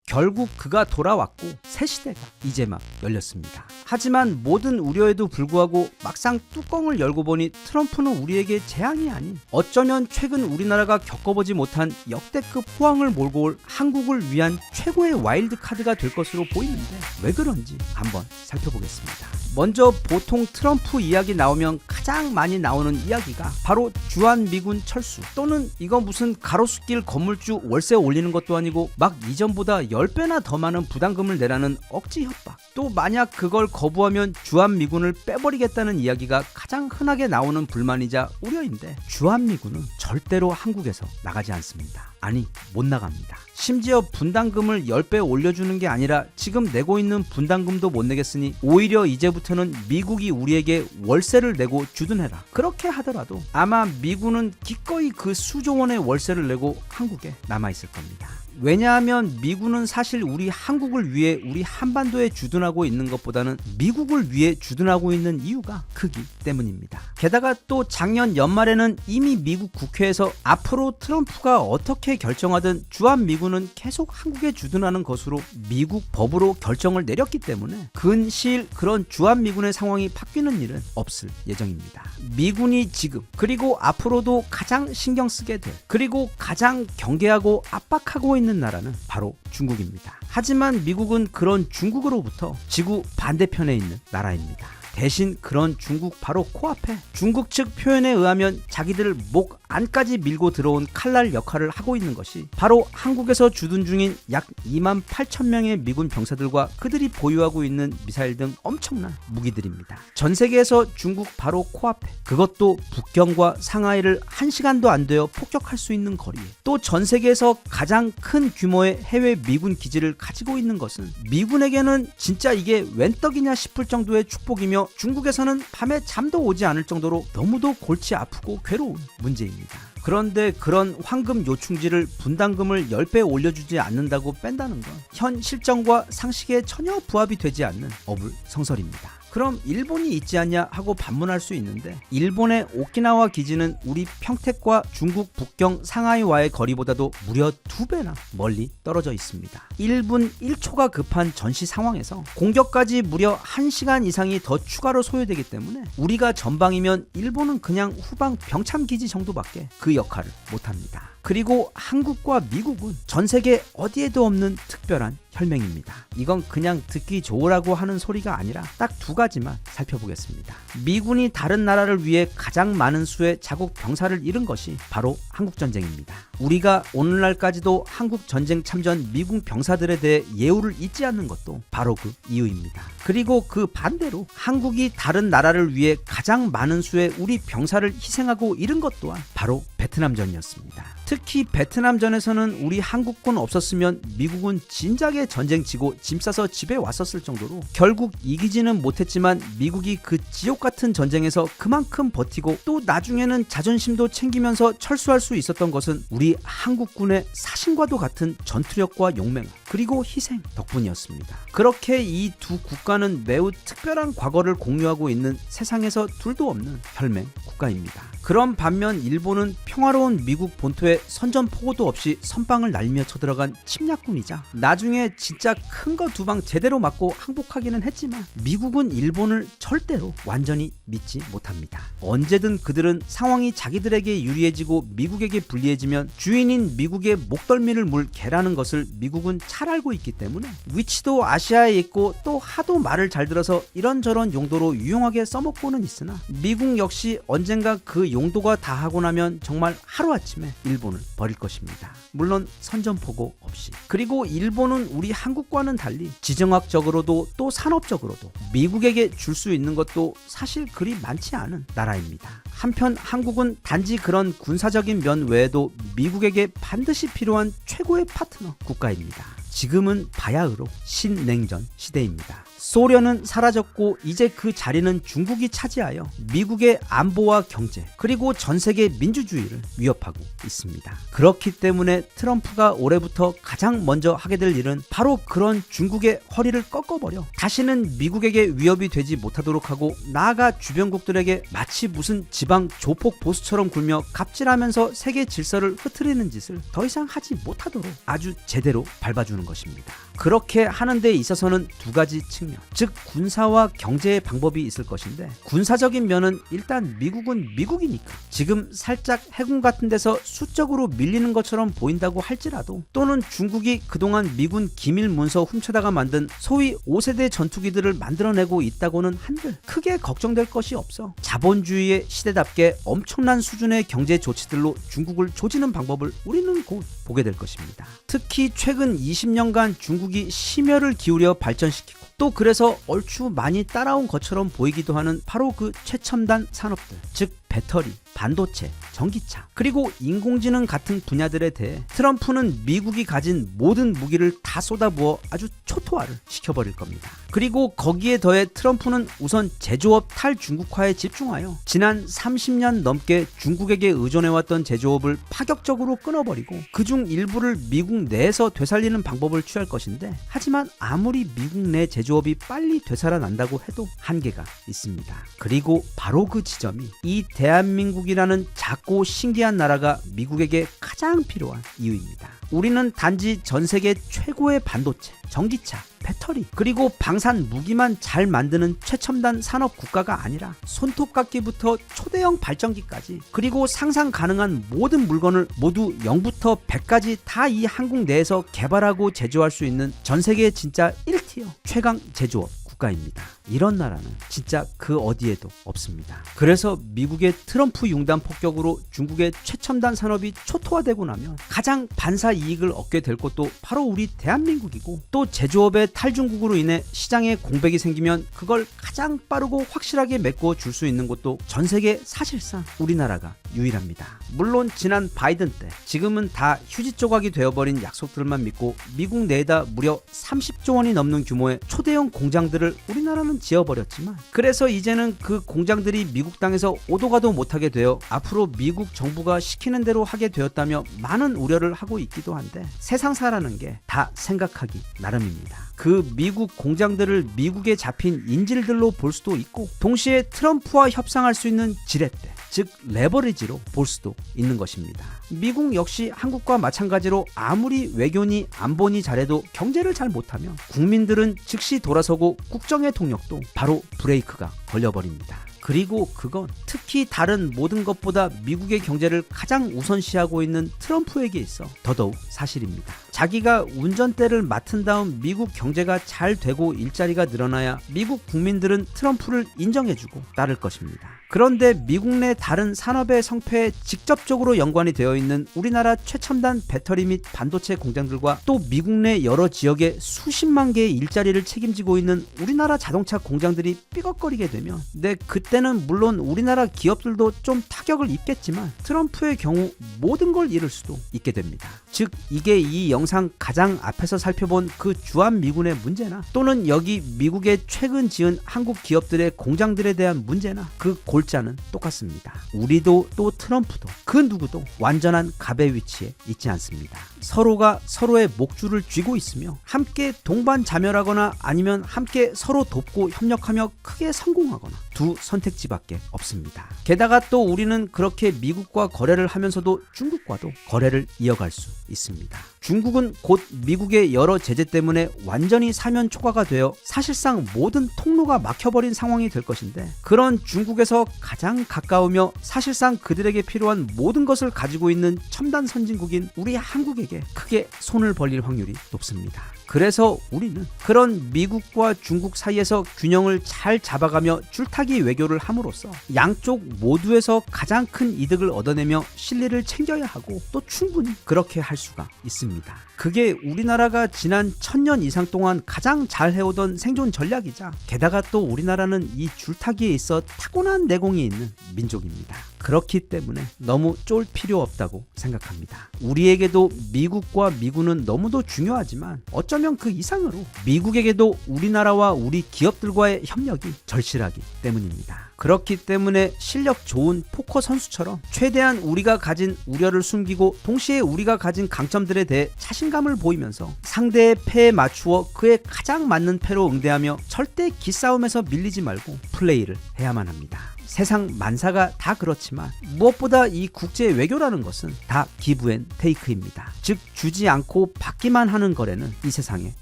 결국 그가 돌아왔고 새 시대가 이제 막 열렸습니다. 하지만 모든 우려에도 불구하고 막상 뚜껑을 열고 보니 트럼프는 우리에게 재앙이 아닌, 어쩌면 최근 우리나라가 겪어보지 못한 역대급 호황을 몰고 올 한국을 위한 최고의 와일드 카드가 될 것으로 보이는데, 왜 그런지 한번 살펴보겠습니다. 먼저 보통 트럼프 이야기 나오면 가장 많이 나오는 이야기가 바로 주한미군 철수, 또는 이거 무슨 가로수길 건물주 월세 올리는 것도 아니고 막 이전보다 10배나 더 많은 부담금을 내라는 억지 협박, 또 만약 그걸 거부하면 주한미군을 빼버리겠다는 이야기가 가장 흔하게 나오는 불만이자 우려인데, 주한미군은 절대로 한국에서 나가지 않습니다. 아니, 못 나갑니다. 심지어 분담금을 10배 올려주는 게 아니라 지금 내고 있는 분담금도 못 내겠으니 오히려 이제부터는 미국이 우리에게 월세를 내고 주둔해라, 그렇게 하더라도 아마 미군은 기꺼이 그 수조 원의 월세를 내고 한국에 남아있을 겁니다. 왜냐하면 미군은 사실 우리 한국을 위해 우리 한반도에 주둔하고 있는 것보다는 미국을 위해 주둔하고 있는 이유가 크기 때문입니다. 게다가 또 작년 연말에는 이미 미국 국회에서 앞으로 트럼프가 어떻게 결정하든 주한미군은 계속 한국에 주둔하는 것으로 미국 법으로 결정을 내렸기 때문에 근시일 그런 주한미군의 상황이 바뀌는 일은 없을 예정입니다. 미군이 지금 그리고 앞으로도 가장 신경 쓰게 될, 그리고 가장 경계하고 압박하고 있는 나라는 바로 중국입니다. 하지만 미국은 그런 중국으로부터 지구 반대편에 있는 나라입니다. 대신 그런 중국 바로 코앞에 중국 측 표현에 의하면 자기들 목 안까지 밀고 들어온 칼날 역할을 하고 있는 것이 바로 한국에서 주둔 중인 약 2만 8천 명의 미군 병사들과 그들이 보유하고 있는 미사일 등 엄청난 무기들입니다. 전 세계에서 중국 바로 코앞에, 그것도 북경과 상하이를 1시간도 안 되어 폭격할 수 있는 거리에, 또 전 세계에서 가장 큰 규모의 해외 미군 기지를 가지고 있는 것은 미군에게는 진짜 이게 웬 떡이냐 싶을 정도의 축복이며 중국에서는 밤에 잠도 오지 않을 정도로 너무도 골치 아프고 괴로운 문제입니다. 그런데 그런 황금 요충지를 분담금을 10배 올려주지 않는다고 뺀다는 건 현 실정과 상식에 전혀 부합이 되지 않는 어불성설입니다. 그럼 일본이 있지 않냐 하고 반문할 수 있는데, 일본의 오키나와 기지는 우리 평택과 중국 북경 상하이와의 거리보다도 무려 2배나 멀리 떨어져 있습니다. 1분 1초가 급한 전시 상황에서 공격까지 무려 1시간 이상이 더 추가로 소요되기 때문에 우리가 전방이면 일본은 그냥 후방 병참 기지 정도밖에 그 역할을 못합니다. 그리고 한국과 미국은 전 세계 어디에도 없는 특별한 혈맹입니다. 이건 그냥 듣기 좋으라고 하는 소리가 아니라 딱 2가지만 살펴보겠습니다. 미군이 다른 나라를 위해 가장 많은 수의 자국 병사를 잃은 것이 바로 한국전쟁입니다. 우리가 오늘날까지도 한국전쟁 참전 미군 병사들에 대해 예우를 잊지 않는 것도 바로 그 이유입니다. 그리고 그 반대로 한국이 다른 나라를 위해 가장 많은 수의 우리 병사를 희생하고 잃은 것 또한 바로 베트남전이었습니다. 특히 베트남전에서는 우리 한국군 없었으면 미국은 진작에 전쟁 지고 짐 싸서 집에 왔었을 정도로 결국 이기지는 못했지만 미국이 그 지옥 같은 전쟁에서 그만큼 버티고 또 나중에는 자존심도 챙기면서 철수할 수 있었던 것은 우리 한국군의 사신과도 같은 전투력과 용맹 그리고 희생 덕분이었습니다. 그렇게 이 두 국가는 매우 특별한 과거를 공유하고 있는 세상에서 둘도 없는 혈맹 국가입니다. 그런 반면 일본은 평화로운 미국 본토에 선전포고도 없이 선방을 날며 쳐들어간 침략군이자 나중에 진짜 큰 거 2방 제대로 맞고 항복하기는 했지만 미국은 일본을 절대로 완전히 믿지 못합니다. 언제든 그들은 상황이 자기들에게 유리해지고 미국에게 불리해지면 주인인 미국의 목덜미를 물 개라는 것을 미국은 잘 알고 있기 때문에 위치도 아시아에 있고 또 하도 말을 잘 들어서 이런저런 용도로 유용하게 써먹고는 있으나 미국 역시 언젠가 그 용도가 다 하고 나면 정말 하루아침에 일본을 버릴 것입니다. 물론 선전포고 없이. 그리고 일본은 우리 한국과는 달리 지정학적으로도 또 산업적으로도 미국에게 줄 수 있는 것도 사실 그리 많지 않은 나라입니다. 한편 한국은 단지 그런 군사적인 면 외에도 미국에게 반드시 필요한 최고의 파트너 국가입니다. 지금은 바야흐로 신냉전 시대입니다. 소련은 사라졌고 이제 그 자리는 중국이 차지하여 미국의 안보와 경제 그리고 전 세계 민주주의를 위협하고 있습니다. 그렇기 때문에 트럼프가 올해부터 가장 먼저 하게 될 일은 바로 그런 중국의 허리를 꺾어버려 다시는 미국에게 위협이 되지 못하도록 하고 나아가 주변국들에게 마치 무슨 지방 조폭 보수처럼 굴며 갑질하면서 세계 질서를 흐트리는 짓을 더 이상 하지 못하도록 아주 제대로 밟아주는 것입니다. 그렇게 하는 데 있어서는 2가지 측면, 즉 군사와 경제의 방법이 있을 것인데, 군사적인 면은 일단 미국은 미국이니까 지금 살짝 해군 같은 데서 수적으로 밀리는 것처럼 보인다고 할지라도, 또는 중국이 그동안 미군 기밀 문서 훔쳐다가 만든 소위 5세대 전투기들을 만들어내고 있다고는 한들 크게 걱정될 것이 없어 자본주의의 시대답게 엄청난 수준의 경제 조치들로 중국을 조지는 방법을 우리는 곧 보게 될 것입니다. 특히 최근 20년간 중국이 심혈을 기울여 발전시키고 또 그래서 얼추 많이 따라온 것처럼 보이기도 하는 바로 그 최첨단 산업들, 즉 배터리, 반도체, 전기차, 그리고 인공지능 같은 분야들에 대해 트럼프는 미국이 가진 모든 무기를 다 쏟아부어 아주 초토화를 시켜버릴 겁니다. 그리고 거기에 더해 트럼프는 우선 제조업 탈중국화에 집중하여 지난 30년 넘게 중국에게 의존해왔던 제조업을 파격적으로 끊어버리고 그중 일부를 미국 내에서 되살리는 방법을 취할 것인데, 하지만 아무리 미국 내 제조업이 빨리 되살아난다고 해도 한계가 있습니다. 그리고 바로 그 지점이 이 대한민국이라는 작고 신기한 나라가 미국에게 가장 필요한 이유입니다. 우리는 단지 전 세계 최고의 반도체, 전기차, 배터리, 그리고 방산 무기만 잘 만드는 최첨단 산업 국가가 아니라 손톱깎이부터 초대형 발전기까지, 그리고 상상 가능한 모든 물건을 모두 0부터 100까지 다 이 한국 내에서 개발하고 제조할 수 있는 전 세계 진짜 1티어 최강 제조업 국가입니다. 이런 나라는 진짜 그 어디에도 없습니다. 그래서 미국의 트럼프 융단 폭격으로 중국의 최첨단 산업이 초토화되고 나면 가장 반사 이익을 얻게 될 것도 바로 우리 대한민국이고, 또 제조업의 탈중국으로 인해 시장에 공백이 생기면 그걸 가장 빠르고 확실하게 메꿔 줄 수 있는 곳도 전 세계 사실상 우리나라가 유일합니다. 물론 지난 바이든 때 지금은 다 휴지 조각이 되어버린 약속들만 믿고 미국 내에다 무려 30조 원이 넘는 규모의 초대형 공장들을 우리나라는 지어버렸지만, 그래서 이제는 그 공장들이 미국 땅에서 오도 가도 못하게 되어 앞으로 미국 정부가 시키는 대로 하게 되었다며 많은 우려를 하고 있기도 한데, 세상사라는 게 다 생각하기 나름입니다. 그 미국 공장들을 미국에 잡힌 인질들로 볼 수도 있고, 동시에 트럼프와 협상할 수 있는 지렛대, 즉 레버리지로 볼 수도 있는 것입니다. 미국 역시 한국과 마찬가지로 아무리 외교니 안보니 잘해도 경제를 잘 못하면 국민들은 즉시 돌아서고 국정의 동력도 바로 브레이크가 걸려버립니다. 그리고 그건 특히 다른 모든 것보다 미국의 경제를 가장 우선시하고 있는 트럼프에게 있어 더더욱 사실입니다. 자기가 운전대를 맡은 다음 미국 경제가 잘 되고 일자리가 늘어나야 미국 국민들은 트럼프를 인정해주고 따를 것입니다. 그런데 미국 내 다른 산업의 성패에 직접적으로 연관이 되어 있는 우리나라 최첨단 배터리 및 반도체 공장들과 또 미국 내 여러 지역에 수십만 개의 일자리를 책임지고 있는 우리나라 자동차 공장들이 삐걱거리게 되면, 그때는 물론 우리나라 기업들도 좀 타격을 입겠지만 트럼프의 경우 모든 걸 잃을 수도 있게 됩니다. 즉 이게 이 영상 가장 앞에서 살펴본 그 주한미군의 문제나, 또는 여기 미국에 최근 지은 한국 기업들의 공장들에 대한 문제나, 그 골자는 똑같습니다. 우리도 또 트럼프도 그 누구도 완전한 갑의 위치에 있지 않습니다. 서로가 서로의 목줄을 쥐고 있으며 함께 동반자멸하거나 아니면 함께 서로 돕고 협력하며 크게 성공하거나 두 선택지밖에 없습니다. 게다가 또 우리는 그렇게 미국과 거래를 하면서도 중국과도 거래를 이어갈 수 있습니다. 중국은 곧 미국의 여러 제재 때문에 완전히 사면 초과가 되어 사실상 모든 통로가 막혀버린 상황이 될 것인데, 그런 중국에서 가장 가까우며 사실상 그들에게 필요한 모든 것을 가지고 있는 첨단 선진국인 우리 한국에게 크게 손을 벌릴 확률이 높습니다. 그래서 우리는 그런 미국과 중국 사이에서 균형을 잘 잡아가며 줄타기 외교를 함으로써 양쪽 모두에서 가장 큰 이득을 얻어내며 실리를 챙겨야 하고, 또 충분히 그렇게 할 수가 있습니다. 그게 우리나라가 지난 1000년 이상 동안 가장 잘 해오던 생존 전략이자, 게다가 또 우리나라는 이 줄타기에 있어 타고난 내공이 있는 민족입니다. 그렇기 때문에 너무 쫄 필요 없다고 생각합니다. 우리에게도 미국과 미군은 너무도 중요하지만 어쩌면 그 이상으로 미국에게도 우리나라와 우리 기업들과의 협력이 절실하기 때문입니다. 그렇기 때문에 실력 좋은 포커 선수처럼 최대한 우리가 가진 우려를 숨기고 동시에 우리가 가진 강점들에 대해 자신감을 보이면서 상대의 패에 맞추어 그에 가장 맞는 패로 응대하며 절대 기싸움에서 밀리지 말고 플레이를 해야만 합니다. 세상 만사가 다 그렇지만 무엇보다 이 국제 외교라는 것은 다 기브 앤 테이크입니다. 즉 주지 않고 받기만 하는 거래는 이 세상에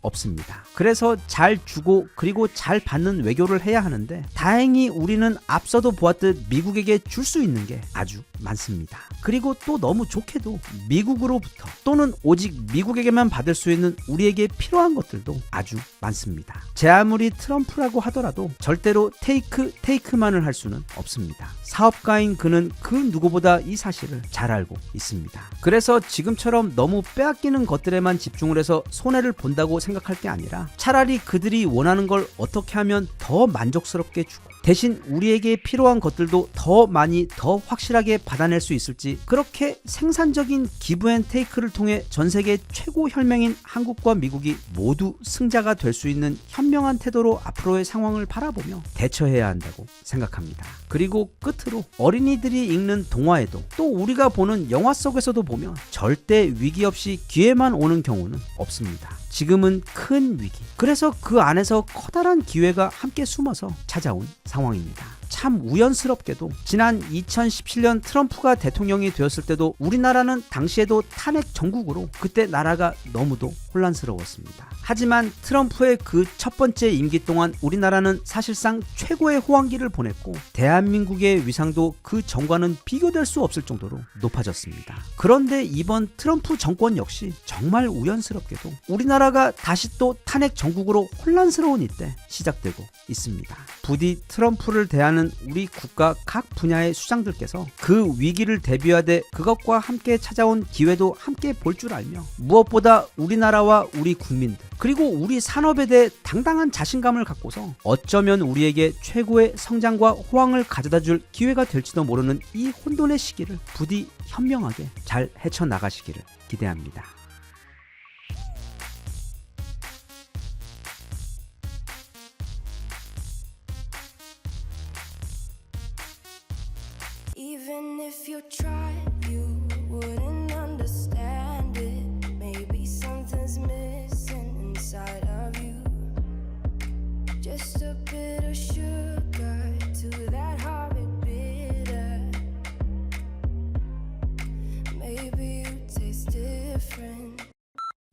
없습니다. 그래서 잘 주고 그리고 잘 받는 외교를 해야 하는데, 다행히 우리는 앞서도 보았듯 미국에게 줄 수 있는 게 아주 많습니다. 그리고 또 너무 좋게도 미국으로부터 또는 오직 미국에게만 받을 수 있는 우리에게 필요한 것들도 아주 많습니다. 제 아무리 트럼프라고 하더라도 절대로 테이크만을 할 수는 없습니다. 사업가인 그는 그 누구보다 이 사실을 잘 알고 있습니다. 그래서 지금처럼 너무 빼앗기는 것들에만 집중을 해서 손해를 본다고 생각할 게 아니라, 차라리 그들이 원하는 걸 어떻게 하면 더 만족스럽게 주고 대신 우리에게 필요한 것들도 더 많이 더 확실하게 받아낼 수 있을지, 그렇게 생산적인 기브 앤 테이크를 통해 전 세계 최고 혈맹인 한국과 미국이 모두 승자가 될 수 있는 현명한 태도로 앞으로의 상황을 바라보며 대처해야 한다고 생각합니다. 그리고 끝으로 어린이들이 읽는 동화에도 또 우리가 보는 영화 속에서도 보면 절대 위기 없이 기회만 오는 경우는 없습니다. 지금은 큰 위기, 그래서 그 안에서 커다란 기회가 함께 숨어서 찾아온 상황입니다. 참 우연스럽게도 지난 2017년 트럼프가 대통령이 되었을 때도 우리나라는 당시에도 탄핵 정국으로 그때 나라가 너무도 혼란스러웠습니다. 하지만 트럼프의 그 첫 번째 임기 동안 우리나라는 사실상 최고의 호황기를 보냈고 대한민국의 위상도 그 전과는 비교될 수 없을 정도로 높아졌습니다. 그런데 이번 트럼프 정권 역시 정말 우연스럽게도 우리나라가 다시 또 탄핵 정국으로 혼란스러운 이때 시작되고 있습니다. 부디 트럼프를 대하는 우리 국가 각 분야의 수장들께서 그 위기를 대비하되 그것과 함께 찾아온 기회도 함께 볼 줄 알며 무엇보다 우리나라와 우리 국민들 그리고 우리 산업에 대해 당당한 자신감을 갖고서 어쩌면 우리에게 최고의 성장과 호황을 가져다 줄 기회가 될지도 모르는 이 혼돈의 시기를 부디 현명하게 잘 헤쳐나가시기를 기대합니다. Even if you tried, you wouldn't understand it. Maybe something's missing inside of you. Just a bit of sugar to that heartbeat bitter. Maybe you taste different.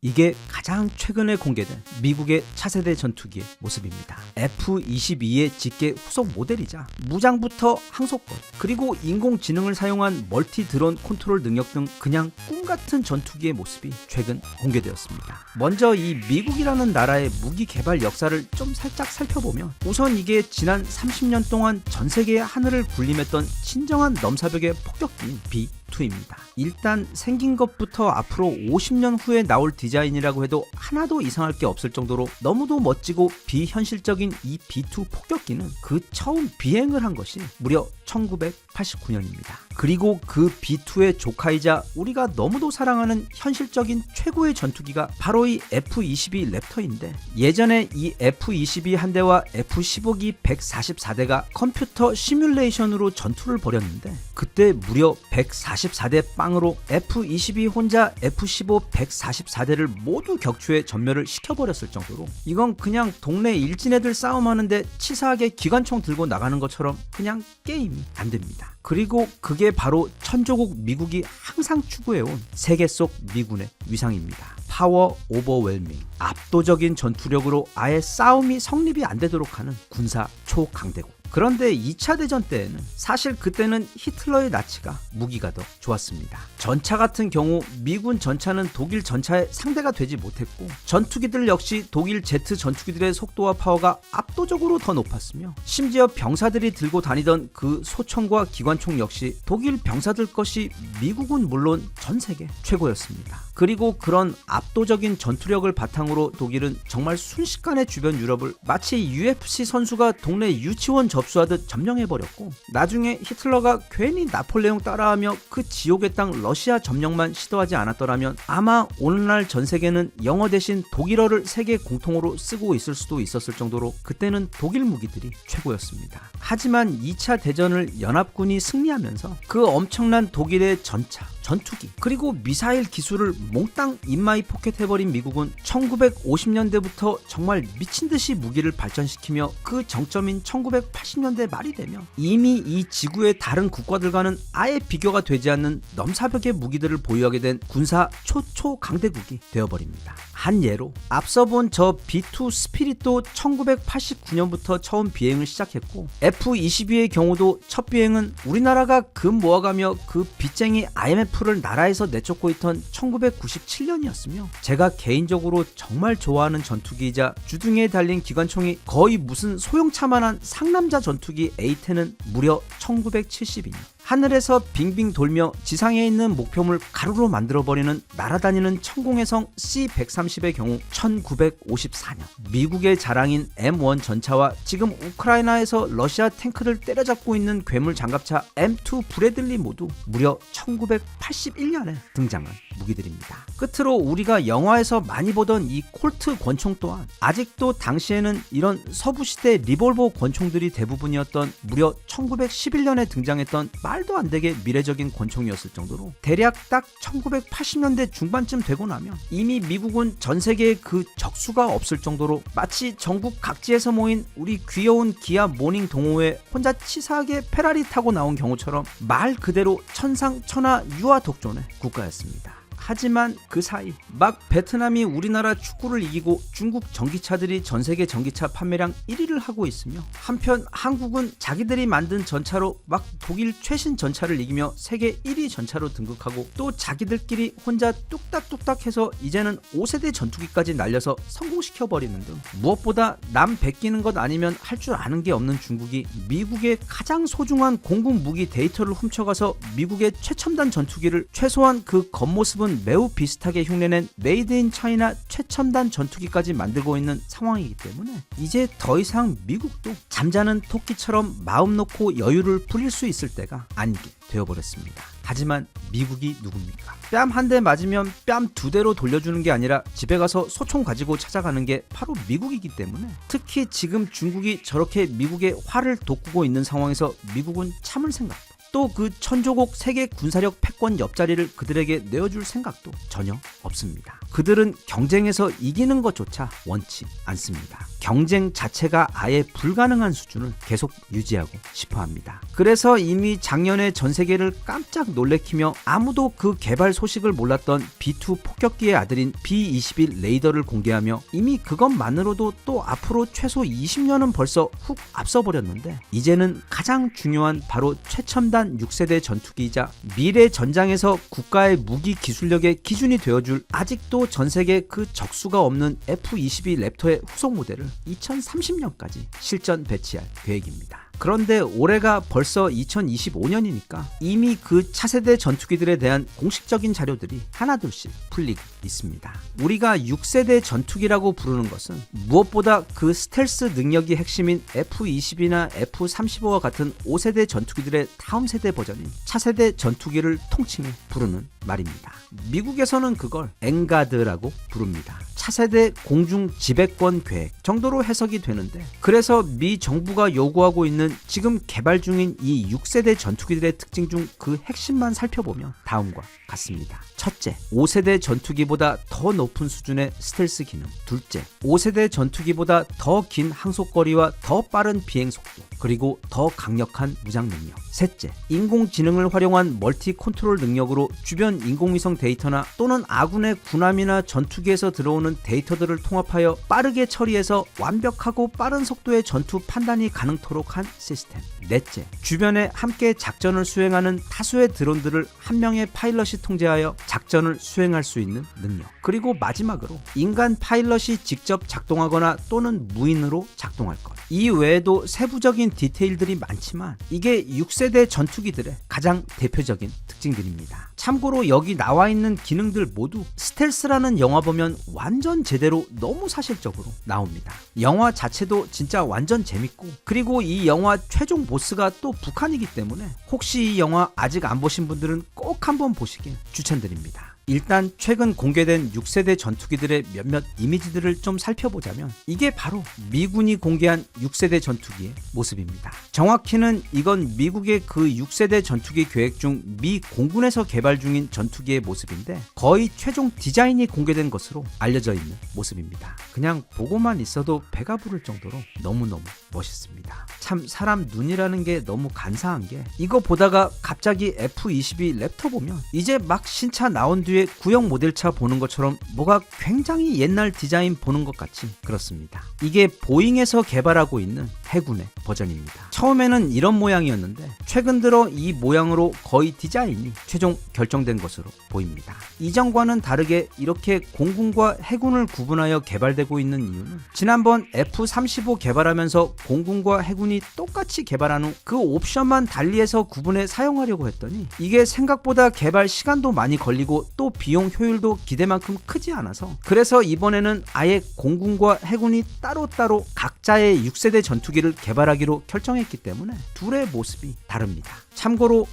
이게 가장 최근에 공개된 미국의 차세대 전투기의 모습입니다. F-22의 직계 후속 모델이자 무장부터 항속권 그리고 인공지능을 사용한 멀티 드론 컨트롤 능력 등 그냥 꿈같은 전투기의 모습이 최근 공개되었습니다. 먼저 이 미국이라는 나라의 무기 개발 역사를 좀 살짝 살펴보면 우선 이게 지난 30년 동안 전 세계의 하늘을 군림했던 진정한 넘사벽의 폭격기인 B-2입니다. 일단 생긴 것부터 앞으로 50년 후에 나올 디자인이라고 해도 하나도 이상할 게 없을 정도로 너무도 멋지고 비현실적인 이 B-2 폭격기는 그 처음 비행을 한 것이 무려 1989년입니다. 그리고 그 B-2의 조카이자 우리가 너무도 사랑하는 현실적인 최고의 전투기가 바로 이 F-22 랩터인데 예전에 이 F-22 한 대와 F-15기 144대가 컴퓨터 시뮬레이션으로 전투를 벌였는데 그때 무려 144대 빵으로 F-22 혼자 F-15 144대를 모두 격추해 전멸을 시켜버렸을 정도로 이건 그냥 동네 일진애들 싸움하는데 치사하게 기관총 들고 나가는 것처럼 그냥 게임이 안 됩니다. 그리고 그게 바로 천조국 미국이 항상 추구해온 세계 속 미군의 위상입니다. 파워 오버웰밍, 압도적인 전투력으로 아예 싸움이 성립이 안 되도록 하는 군사 초강대국. 그런데 2차 대전 때에는 사실 그때는 히틀러의 나치가 무기가 더 좋았습니다. 전차 같은 경우 미군 전차는 독일 전차의 상대가 되지 못했고 전투기들 역시 독일 제트 전투기들의 속도와 파워가 압도적으로 더 높았으며 심지어 병사들이 들고 다니던 그 소총과 기관총 역시 독일 병사들 것이 미국은 물론 전 세계 최고였습니다. 그리고 그런 압도적인 전투력을 바탕으로 독일은 정말 순식간에 주변 유럽을 마치 UFC 선수가 동네 유치원 접수하듯 점령해버렸고 나중에 히틀러가 괜히 나폴레옹 따라하며 그 지옥의 땅 러시아 점령만 시도하지 않았더라면 아마 오늘날 전 세계는 영어 대신 독일어를 세계 공통어로 쓰고 있을 수도 있었을 정도로 그때는 독일 무기들이 최고였습니다. 하지만 2차 대전을 연합군이 승리하면서 그 엄청난 독일의 전차, 전투기 그리고 미사일 기술을 몽땅 인마이 포켓해버린 미국은 1950년대부터 정말 미친듯이 무기를 발전시키며 그 정점인 1980년대 말이 되며 이미 이 지구의 다른 국가들과는 아예 비교가 되지 않는 넘사벽의 무기들을 보유하게 된 군사 초강대국이 되어버립니다. 한 예로 앞서 본 저 B-2 스피릿도 1989년부터 처음 비행을 시작했고 F-22의 경우도 첫 비행은 우리나라가 금 모아가며 그 빚쟁이 IMF를 나라에서 내쫓고 있던 1997년이었으며 제가 개인적으로 정말 좋아하는 전투기이자 주둥이에 달린 기관총이 거의 무슨 소형차만한 상남자 전투기 A-10은 무려 1972년 하늘에서 빙빙 돌며 지상에 있는 목표물 가루로 만들어버리는 날아다니는 천공해성 C-130의 경우 1954년 미국의 자랑인 M1 전차와 지금 우크라이나에서 러시아 탱크를 때려잡고 있는 괴물 장갑차 M2 브래들리 모두 무려 1981년에 등장한 무기들입니다. 끝으로 우리가 영화에서 많이 보던 이 콜트 권총 또한 아직도 당시에는 이런 서부시대 리볼버 권총들이 대부분이었던 무려 1911년에 등장했던 말도 안 되게 미래적인 권총이었을 정도로 대략 딱 1980년대 중반쯤 되고 나면 이미 미국은 전 세계에 그 적수가 없을 정도로 마치 전국 각지에서 모인 우리 귀여운 기아 모닝 동호회 혼자 치사하게 페라리 타고 나온 경우처럼 말 그대로 천상천하 유아독존의 국가였습니다. 하지만 그 사이 막 베트남이 우리나라 축구를 이기고 중국 전기차들이 전세계 전기차 판매량 1위를 하고 있으며 한편 한국은 자기들이 만든 전차로 막 독일 최신 전차를 이기며 세계 1위 전차로 등극하고 또 자기들끼리 혼자 뚝딱뚝딱 해서 이제는 5세대 전투기까지 날려서 성공시켜버리는 등 무엇보다 남 베끼는 것 아니면 할 줄 아는 게 없는 중국이 미국의 가장 소중한 공군 무기 데이터를 훔쳐가서 미국의 최첨단 전투기를 최소한 그 겉모습은 매우 비슷하게 흉내낸 메이드 인 차이나 최첨단 전투기까지 만들고 있는 상황이기 때문에 이제 더 이상 미국도 잠자는 토끼처럼 마음 놓고 여유를 부릴 수 있을 때가 아니게 되어버렸습니다. 하지만 미국이 누굽니까? 뺨 한 대 맞으면 뺨 두 대로 돌려주는 게 아니라 집에 가서 소총 가지고 찾아가는 게 바로 미국이기 때문에 특히 지금 중국이 저렇게 미국의 화를 돋구고 있는 상황에서 미국은 참을 생각도 또 그 천조국 세계 군사력 패권 옆자리를 그들에게 내어줄 생각도 전혀 없습니다. 그들은 경쟁에서 이기는 것조차 원치 않습니다. 경쟁 자체가 아예 불가능한 수준을 계속 유지하고 싶어 합니다. 그래서 이미 작년에 전 세계를 깜짝 놀래키며 아무도 그 개발 소식을 몰랐던 B2 폭격기의 아들인 B-21 레이더를 공개하며 이미 그것만으로도 또 앞으로 최소 20년은 벌써 훅 앞서버렸는데 이제는 가장 중요한 바로 최첨단 6세대 전투기이자 미래 전장에서 국가의 무기 기술력의 기준이 되어줄 아직도 전 세계 그 적수가 없는 F-22 랩터의 후속 모델을 2030년까지 실전 배치할 계획입니다. 그런데 올해가 벌써 2025년이니까 이미 그 차세대 전투기들에 대한 공식적인 자료들이 하나둘씩 풀리고 있습니다. 우리가 6세대 전투기라고 부르는 것은 무엇보다 그 스텔스 능력이 핵심인 F-22나 F-35와 같은 5세대 전투기들의 다음 세대 버전인 차세대 전투기를 통칭해 부르는 말입니다. 미국에서는 그걸 엔가드라고 부릅니다. 차세대 공중 지배권 계획 정도로 해석이 되는데 그래서 미 정부가 요구하고 있는 지금 개발 중인 이 6세대 전투기들의 특징 중 그 핵심만 살펴보면 다음과 같습니다. 첫째, 5세대 전투기보다 더 높은 수준의 스텔스 기능. 둘째, 5세대 전투기보다 더 긴 항속거리와 더 빠른 비행 속도. 그리고 더 강력한 무장 능력. 셋째, 인공지능을 활용한 멀티 컨트롤 능력으로 주변 인공위성 데이터나 또는 아군의 군함이나 전투기에서 들어오는 데이터들을 통합하여 빠르게 처리해서 완벽하고 빠른 속도의 전투 판단이 가능토록 한 시스템. 넷째, 주변에 함께 작전을 수행하는 다수의 드론들을 한 명의 파일럿이 통제하여 작전을 수행할 수 있는 능력. 그리고 마지막으로 인간 파일럿이 직접 작동하거나 또는 무인으로 작동할 것. 이 외에도 세부적인 디테일들이 많지만 이게 6세대 전투기들의 가장 대표적인 특징들입니다. 참고로 여기 나와 있는 기능들 모두 스텔스라는 영화 보면 완전 제대로 너무 사실적으로 나옵니다. 영화 자체도 진짜 완전 재밌고 그리고 이 영화 최종 보스가 또 북한이기 때문에 혹시 이 영화 아직 안 보신 분들은 꼭 한번 보시길 추천드립니다. 일단 최근 공개된 6세대 전투기들의 몇몇 이미지들을 좀 살펴보자면 이게 바로 미군이 공개한 6세대 전투기의 모습입니다. 정확히는 이건 미국의 그 6세대 전투기 계획 중 미 공군에서 개발 중인 전투기의 모습인데 거의 최종 디자인이 공개된 것으로 알려져 있는 모습입니다. 그냥 보고만 있어도 배가 부를 정도로 너무너무 멋있습니다. 참 사람 눈이라는 게 너무 간사한 게 이거 보다가 갑자기 F-22 랩터 보면 이제 막 신차 나온 뒤에 구형 모델차 보는 것처럼 뭐가 굉장히 옛날 디자인 보는 것 같이 그렇습니다. 이게 보잉에서 개발하고 있는 해군의 버전입니다. 처음에는 이런 모양이었는데 최근 들어 이 모양으로 거의 디자인이 최종 결정된 것으로 보입니다. 이전과는 다르게 이렇게 공군과 해군을 구분하여 개발되고 있는 이유는 지난번 F-35 개발하면서 공군과 해군이 똑같이 개발한 후 그 옵션만 달리해서 구분해 사용하려고 했더니 이게 생각보다 개발 시간도 많이 걸리고 또 비용 효율도 기대만큼 크지 않아서 그래서 이번에는 아예 공군과 해군이 따로따로 각자의 6세대 전투기를 개발하기로 결정했기 때문에 둘의 모습이 다릅니다. 참고로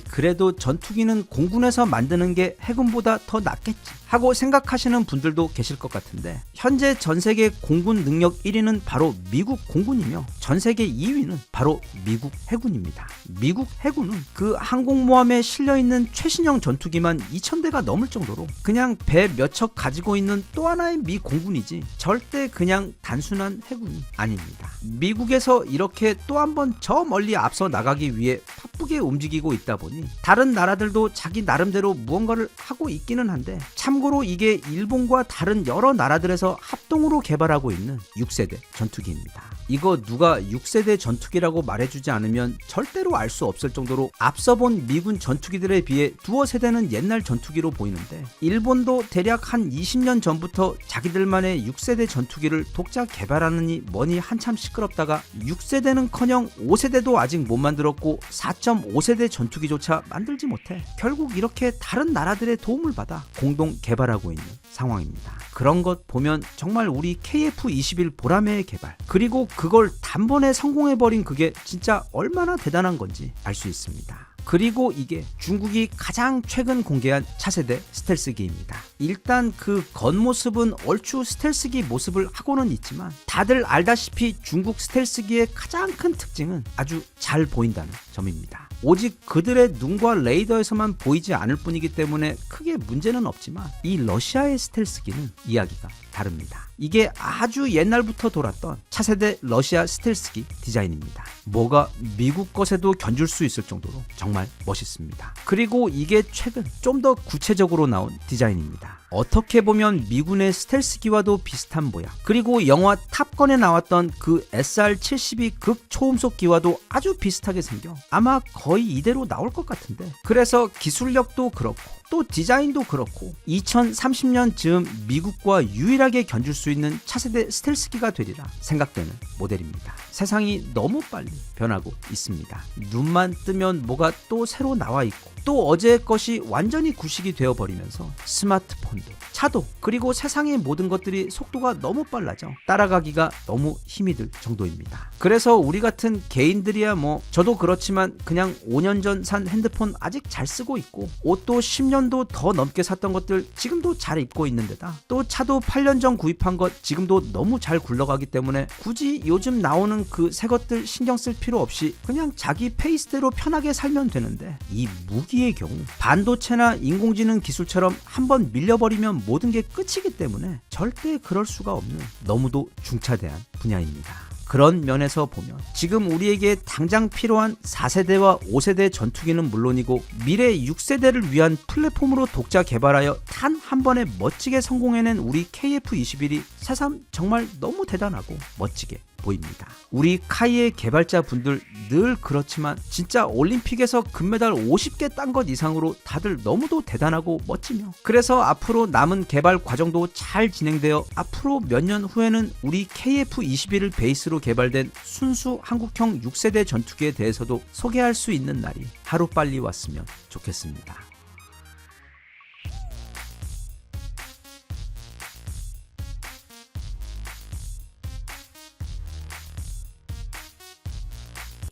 그래도 전투기는 공군에서 만드는 게 해군보다 더 낫겠지 하고 생각하시는 분들도 계실 것 같은데, 현재 전세계 공군 능력 1위는 바로 미국 공군이며 전세계 2위는 바로 미국 해군입니다. 미국 해군은 그 항공모함에 실려있는 최신형 전투기만 2000대가 넘을 정도로 그냥 배 몇 척 가지고 있는 또 하나의 미 공군이지 절대 그냥 단순한 해군이 아닙니다. 미국에서 이렇게 또 한 번 저 멀리 앞서 나가기 위해 바쁘게 움직이고 있다 보니 다른 나라들도 자기 나름대로 무언가를 하고 있기는 한데, 참고로 이게 일본과 다른 여러 나라들에서 합동으로 개발하고 있는 6세대 전투기입니다. 이거 누가 6세대 전투기라고 말해주지 않으면 절대로 알 수 없을 정도로 앞서 본 미군 전투기들에 비해 두어 세대는 옛날 전투기로 보이는데, 일본도 대략 한 20년 전부터 자기들만의 6세대 전투기를 독자 개발하느니 뭐니 한참 시끄럽다가 6세대는커녕 5세대도 아직 못 만들었고 4.5세대 전투기조차 만들지 못해 결국 이렇게 다른 나라들의 도움을 받아 공동 개발하고 있는 상황입니다. 그런 것 보면 정말 우리 KF-21 보라매의 개발, 그리고 그걸 단번에 성공해버린 그게 진짜 얼마나 대단한 건지 알 수 있습니다. 그리고 이게 중국이 가장 최근 공개한 차세대 스텔스기입니다. 일단 그 겉모습은 얼추 스텔스기 모습을 하고는 있지만, 다들 알다시피 중국 스텔스기의 가장 큰 특징은 아주 잘 보인다는 점입니다. 오직 그들의 눈과 레이더에서만 보이지 않을 뿐이기 때문에 크게 문제는 없지만, 이 러시아의 스텔스기는 이야기가 다릅니다. 이게 아주 옛날부터 돌았던 차세대 러시아 스텔스기 디자인입니다. 뭐가 미국 것에도 견줄 수 있을 정도로 정말 멋있습니다. 그리고 이게 최근 좀 더 구체적으로 나온 디자인입니다. 어떻게 보면 미군의 스텔스기와도 비슷한 모양, 그리고 영화 탑건에 나왔던 그 SR-72 극초음속기와도 아주 비슷하게 생겨 아마 거의 이대로 나올 것 같은데, 그래서 기술력도 그렇고 또 디자인도 그렇고 2030년 즈음 미국과 유일하게 견줄 수 있는 차세대 스텔스기가 되리라 생각되는 모델입니다. 세상이 너무 빨리 변하고 있습니다. 눈만 뜨면 뭐가 또 새로 나와 있고, 또 어제의 것이 완전히 구식이 되어버리면서 스마트폰도, 차도, 그리고 세상의 모든 것들이 속도가 너무 빨라져 따라가기가 너무 힘이 들 정도입니다. 그래서 우리 같은 개인들이야 뭐, 저도 그렇지만 그냥 5년 전 산 핸드폰 아직 잘 쓰고 있고, 옷도 10년도 더 넘게 샀던 것들 지금도 잘 입고 있는데다, 또 차도 8년 전 구입한 것 지금도 너무 잘 굴러가기 때문에 굳이 요즘 나오는 그 새 것들 신경 쓸 필요 없이 그냥 자기 페이스대로 편하게 살면 되는데, 이 무기의 경우 반도체나 인공지능 기술처럼 한번 밀려버리면 모든 게 끝이기 때문에 절대 그럴 수가 없는 너무도 중차대한 분야입니다. 그런 면에서 보면 지금 우리에게 당장 필요한 4세대와 5세대 전투기는 물론이고, 미래 6세대를 위한 플랫폼으로 독자 개발하여 단 한 번에 멋지게 성공해낸 우리 KF-21이 새삼 정말 너무 대단하고 멋지게 보입니다. 우리 카이의 개발자분들 늘 그렇지만 진짜 올림픽에서 금메달 50개 딴 것 이상으로 다들 너무도 대단하고 멋지며, 그래서 앞으로 남은 개발 과정도 잘 진행되어 앞으로 몇 년 후에는 우리 KF-21을 베이스로 개발된 순수 한국형 6세대 전투기에 대해서도 소개할 수 있는 날이 하루빨리 왔으면 좋겠습니다.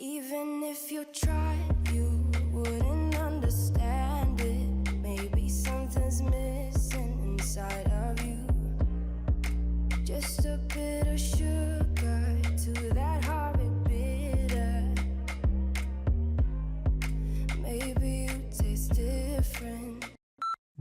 Even if you tried, you wouldn't understand it. Maybe something's missing inside of you. Just a bit of sugar to that horrid bitter. Maybe you taste different.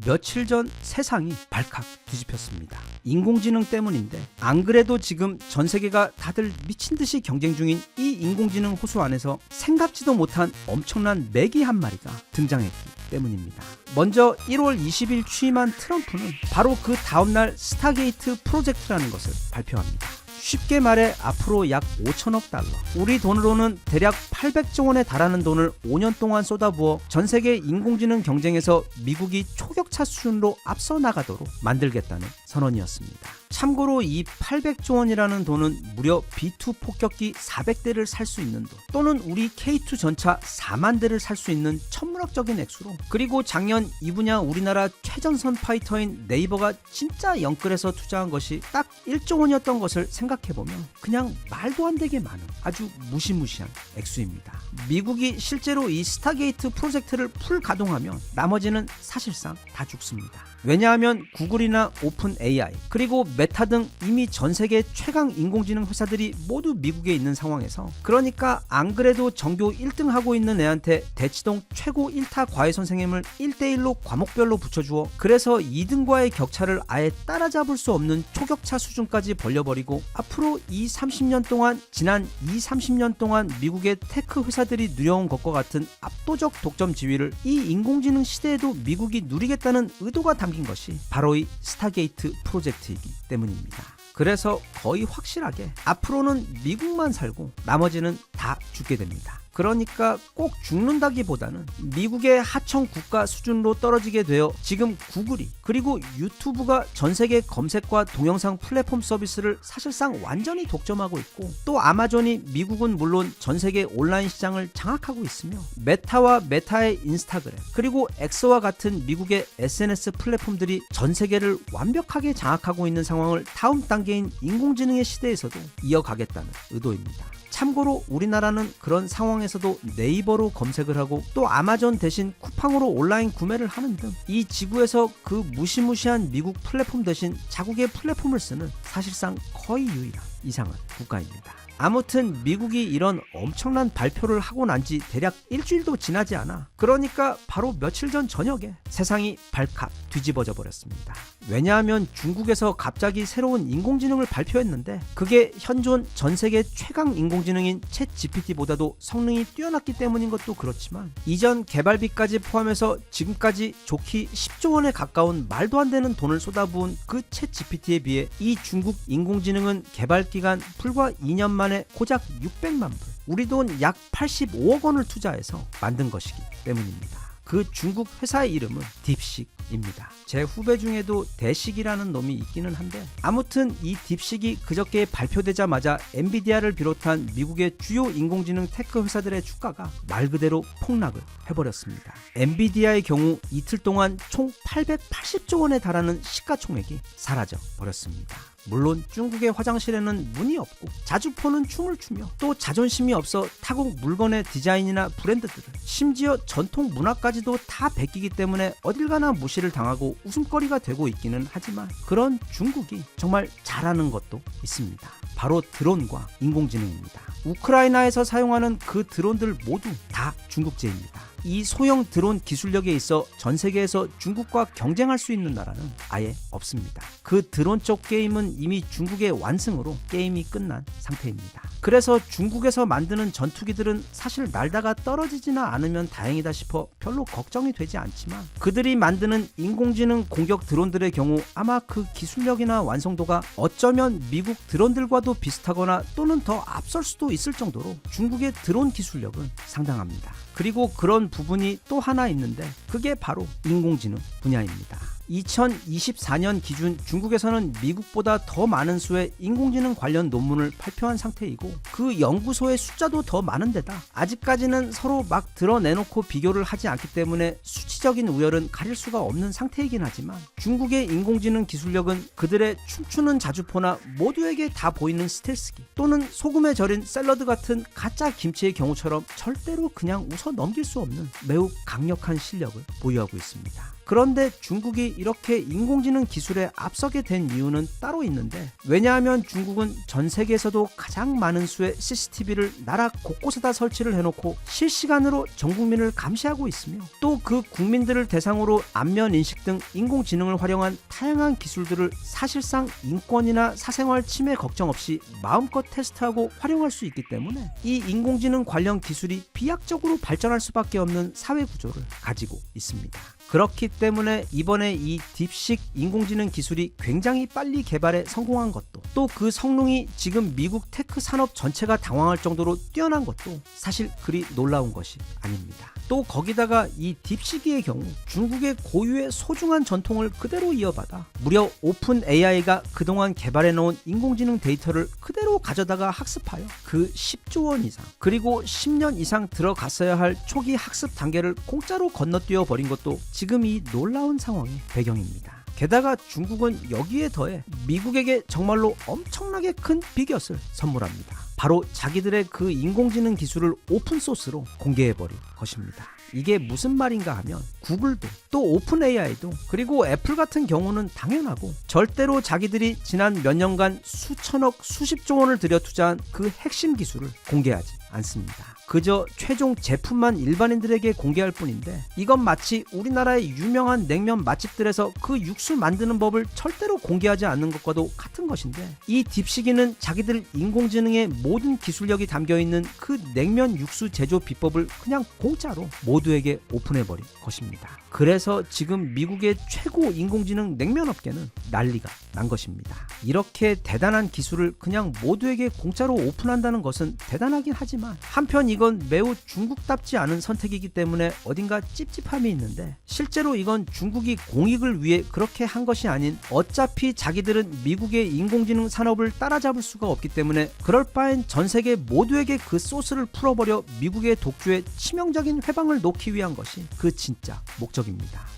며칠 전 세상이 발칵 뒤집혔습니다. 인공지능 때문인데, 안 그래도 지금 전 세계가 다들 미친듯이 경쟁 중인 이 인공지능 호수 안에서 생각지도 못한 엄청난 메기 한 마리가 등장했기 때문입니다. 먼저 1월 20일 취임한 트럼프는 바로 그 다음날 스타게이트 프로젝트라는 것을 발표합니다. 쉽게 말해 앞으로 약 5천억 달러, 우리 돈으로는 대략 800조 원에 달하는 돈을 5년 동안 쏟아부어 전 세계 인공지능 경쟁에서 미국이 초격차 수준으로 앞서 나가도록 만들겠다는 선언이었습니다. 참고로 이 800조 원이라는 돈은 무려 B2 폭격기 400대를 살 수 있는 돈, 또는 우리 K2 전차 4만 대를 살 수 있는 천문학적인 액수로, 그리고 작년 이 분야 우리나라 최전선 파이터인 네이버가 진짜 영끌해서 투자한 것이 딱 1조 원이었던 것을 생각해보면 그냥 말도 안 되게 많은 아주 무시무시한 액수입니다. 미국이 실제로 이 스타게이트 프로젝트를 풀 가동하면 나머지는 사실상 다 죽습니다. 왜냐하면 구글이나 오픈 AI 그리고 메타 등 이미 전 세계 최강 인공지능 회사들이 모두 미국에 있는 상황에서, 그러니까 안 그래도 전교 1등 하고 있는 애한테 대치동 최고 1타 과외 선생님을 1대1로 과목별로 붙여주어 그래서 2등과의 격차를 아예 따라잡을 수 없는 초격차 수준까지 벌려버리고, 앞으로 30년 동안 지난 30년 동안 미국의 테크 회사들이 누려온 것과 같은 압도적 독점 지위를 이 인공지능 시대에도 미국이 누리겠다는 의도가 담긴 것이 바로 이 스타게이트 프로젝트이기 때문입니다. 그래서 거의 확실하게 앞으로는 미국만 살고 나머지는 다 죽게 됩니다. 그러니까 꼭 죽는다기보다는 미국의 하청 국가 수준으로 떨어지게 되어 지금 구글이 그리고 유튜브가 전 세계 검색과 동영상 플랫폼 서비스를 사실상 완전히 독점하고 있고, 또 아마존이 미국은 물론 전 세계 온라인 시장을 장악하고 있으며 메타와 메타의 인스타그램 그리고 엑소와 같은 미국의 SNS 플랫폼들이 전 세계를 완벽하게 장악하고 있는 상황을 다음 단계인 인공지능의 시대에서도 이어가겠다는 의도입니다. 참고로 우리나라는 그런 상황에서도 네이버로 검색을 하고 또 아마존 대신 쿠팡으로 온라인 구매를 하는 등 이 지구에서 그 무시무시한 미국 플랫폼 대신 자국의 플랫폼을 쓰는 사실상 거의 유일한 이상한 국가입니다. 아무튼 미국이 이런 엄청난 발표를 하고 난 지 대략 일주일도 지나지 않아, 그러니까 바로 며칠 전 저녁에 세상이 발칵 뒤집어져 버렸습니다. 왜냐하면 중국에서 갑자기 새로운 인공지능을 발표했는데 그게 현존 전 세계 최강 인공지능인 챗 GPT보다도 성능이 뛰어났기 때문인 것도 그렇지만, 이전 개발비까지 포함해서 지금까지 좋기 10조 원에 가까운 말도 안 되는 돈을 쏟아부은 그 챗 GPT에 비해 이 중국 인공지능은 개발 기간 불과 2년 만에 고작 600만 불, 우리 돈 약 85억 원을 투자해서 만든 것이기 때문입니다. 그 중국 회사의 이름은 딥식입니다. 제 후배 중에도 대식이라는 놈이 있기는 한데, 아무튼 이 딥식이 그저께 발표되자마자 엔비디아를 비롯한 미국의 주요 인공지능 테크 회사들의 주가가 말 그대로 폭락을 해버렸습니다. 엔비디아의 경우 이틀 동안 총 880조 원에 달하는 시가총액이 사라져 버렸습니다. 물론 중국의 화장실에는 문이 없고 자주포는 춤을 추며 또 자존심이 없어 타국 물건의 디자인이나 브랜드들을, 심지어 전통 문화까지도 다 베끼기 때문에 어딜 가나 무시를 당하고 웃음거리가 되고 있기는 하지만, 그런 중국이 정말 잘하는 것도 있습니다. 바로 드론과 인공지능입니다. 우크라이나에서 사용하는 그 드론들 모두 다 중국제입니다. 이 소형 드론 기술력에 있어 전 세계에서 중국과 경쟁할 수 있는 나라는 아예 없습니다. 그 드론 쪽 게임은 이미 중국의 완승으로 게임이 끝난 상태입니다. 그래서 중국에서 만드는 전투기들은 사실 날다가 떨어지지나 않으면 다행이다 싶어 별로 걱정이 되지 않지만, 그들이 만드는 인공지능 공격 드론들의 경우 아마 그 기술력이나 완성도가 어쩌면 미국 드론들과도 비슷하거나 또는 더 앞설 수도 있을 정도로 중국의 드론 기술력은 상당합니다. 그리고 그런 부분이 또 하나 있는데 그게 바로 인공지능 분야입니다. 2024년 기준 중국에서는 미국보다 더 많은 수의 인공지능 관련 논문을 발표한 상태이고, 그 연구소의 숫자도 더 많은 데다 아직까지는 서로 막 드러내놓고 비교를 하지 않기 때문에 수치적인 우열은 가릴 수가 없는 상태이긴 하지만, 중국의 인공지능 기술력은 그들의 춤추는 자주포나 모두에게 다 보이는 스텔스기 또는 소금에 절인 샐러드 같은 가짜 김치의 경우처럼 절대로 그냥 웃어 넘길 수 없는 매우 강력한 실력을 보유하고 있습니다. 그런데 중국이 이렇게 인공지능 기술에 앞서게 된 이유는 따로 있는데, 왜냐하면 중국은 전 세계에서도 가장 많은 수의 CCTV를 나라 곳곳에다 설치를 해놓고 실시간으로 전 국민을 감시하고 있으며, 또 그 국민들을 대상으로 안면 인식 등 인공지능을 활용한 다양한 기술들을 사실상 인권이나 사생활 침해 걱정 없이 마음껏 테스트하고 활용할 수 있기 때문에 이 인공지능 관련 기술이 비약적으로 발전할 수밖에 없는 사회 구조를 가지고 있습니다. 그렇기 때문에 이번에 이 딥식 인공지능 기술이 굉장히 빨리 개발에 성공한 것도, 또 그 성능이 지금 미국 테크 산업 전체가 당황할 정도로 뛰어난 것도 사실 그리 놀라운 것이 아닙니다. 또 거기다가 이 딥시기의 경우 중국의 고유의 소중한 전통을 그대로 이어받아 무려 오픈 AI가 그동안 개발해놓은 인공지능 데이터를 그대로 가져다가 학습하여 그 10조 원 이상, 그리고 10년 이상 들어갔어야 할 초기 학습 단계를 공짜로 건너뛰어 버린 것도 지금 이 놀라운 상황의 배경입니다. 게다가 중국은 여기에 더해 미국에게 정말로 엄청나게 큰 빅엿을 선물합니다. 바로 자기들의 그 인공지능 기술을 오픈소스로 공개해버릴 것입니다. 이게 무슨 말인가 하면 구글도, 또 오픈 AI도, 그리고 애플 같은 경우는 당연하고 절대로 자기들이 지난 몇 년간 수천억 수십조 원을 들여 투자한 그 핵심 기술을 공개하지 않습니다. 그저 최종 제품만 일반인들에게 공개할 뿐인데, 이건 마치 우리나라의 유명한 냉면 맛집들에서 그 육수 만드는 법을 절대로 공개하지 않는 것과도 같은 것인데, 이 딥시기는 자기들 인공지능의 모든 기술력이 담겨있는 그 냉면 육수 제조 비법을 그냥 공짜로 모두에게 오픈해버린 것입니다. 그래서 지금 미국의 최고 인공지능 냉면 업계는 난리가 난 것입니다. 이렇게 대단한 기술을 그냥 모두에게 공짜로 오픈한다는 것은 대단하긴 하지만, 한편 이건 매우 중국답지 않은 선택이기 때문에 어딘가 찝찝함이 있는데, 실제로 이건 중국이 공익을 위해 그렇게 한 것이 아닌, 어차피 자기들은 미국의 인공지능 산업을 따라잡을 수가 없기 때문에 그럴 바엔 전 세계 모두에게 그 소스를 풀어버려 미국의 독주에 치명적인 회방을 놓기 위한 것이 그 진짜 목적입니다.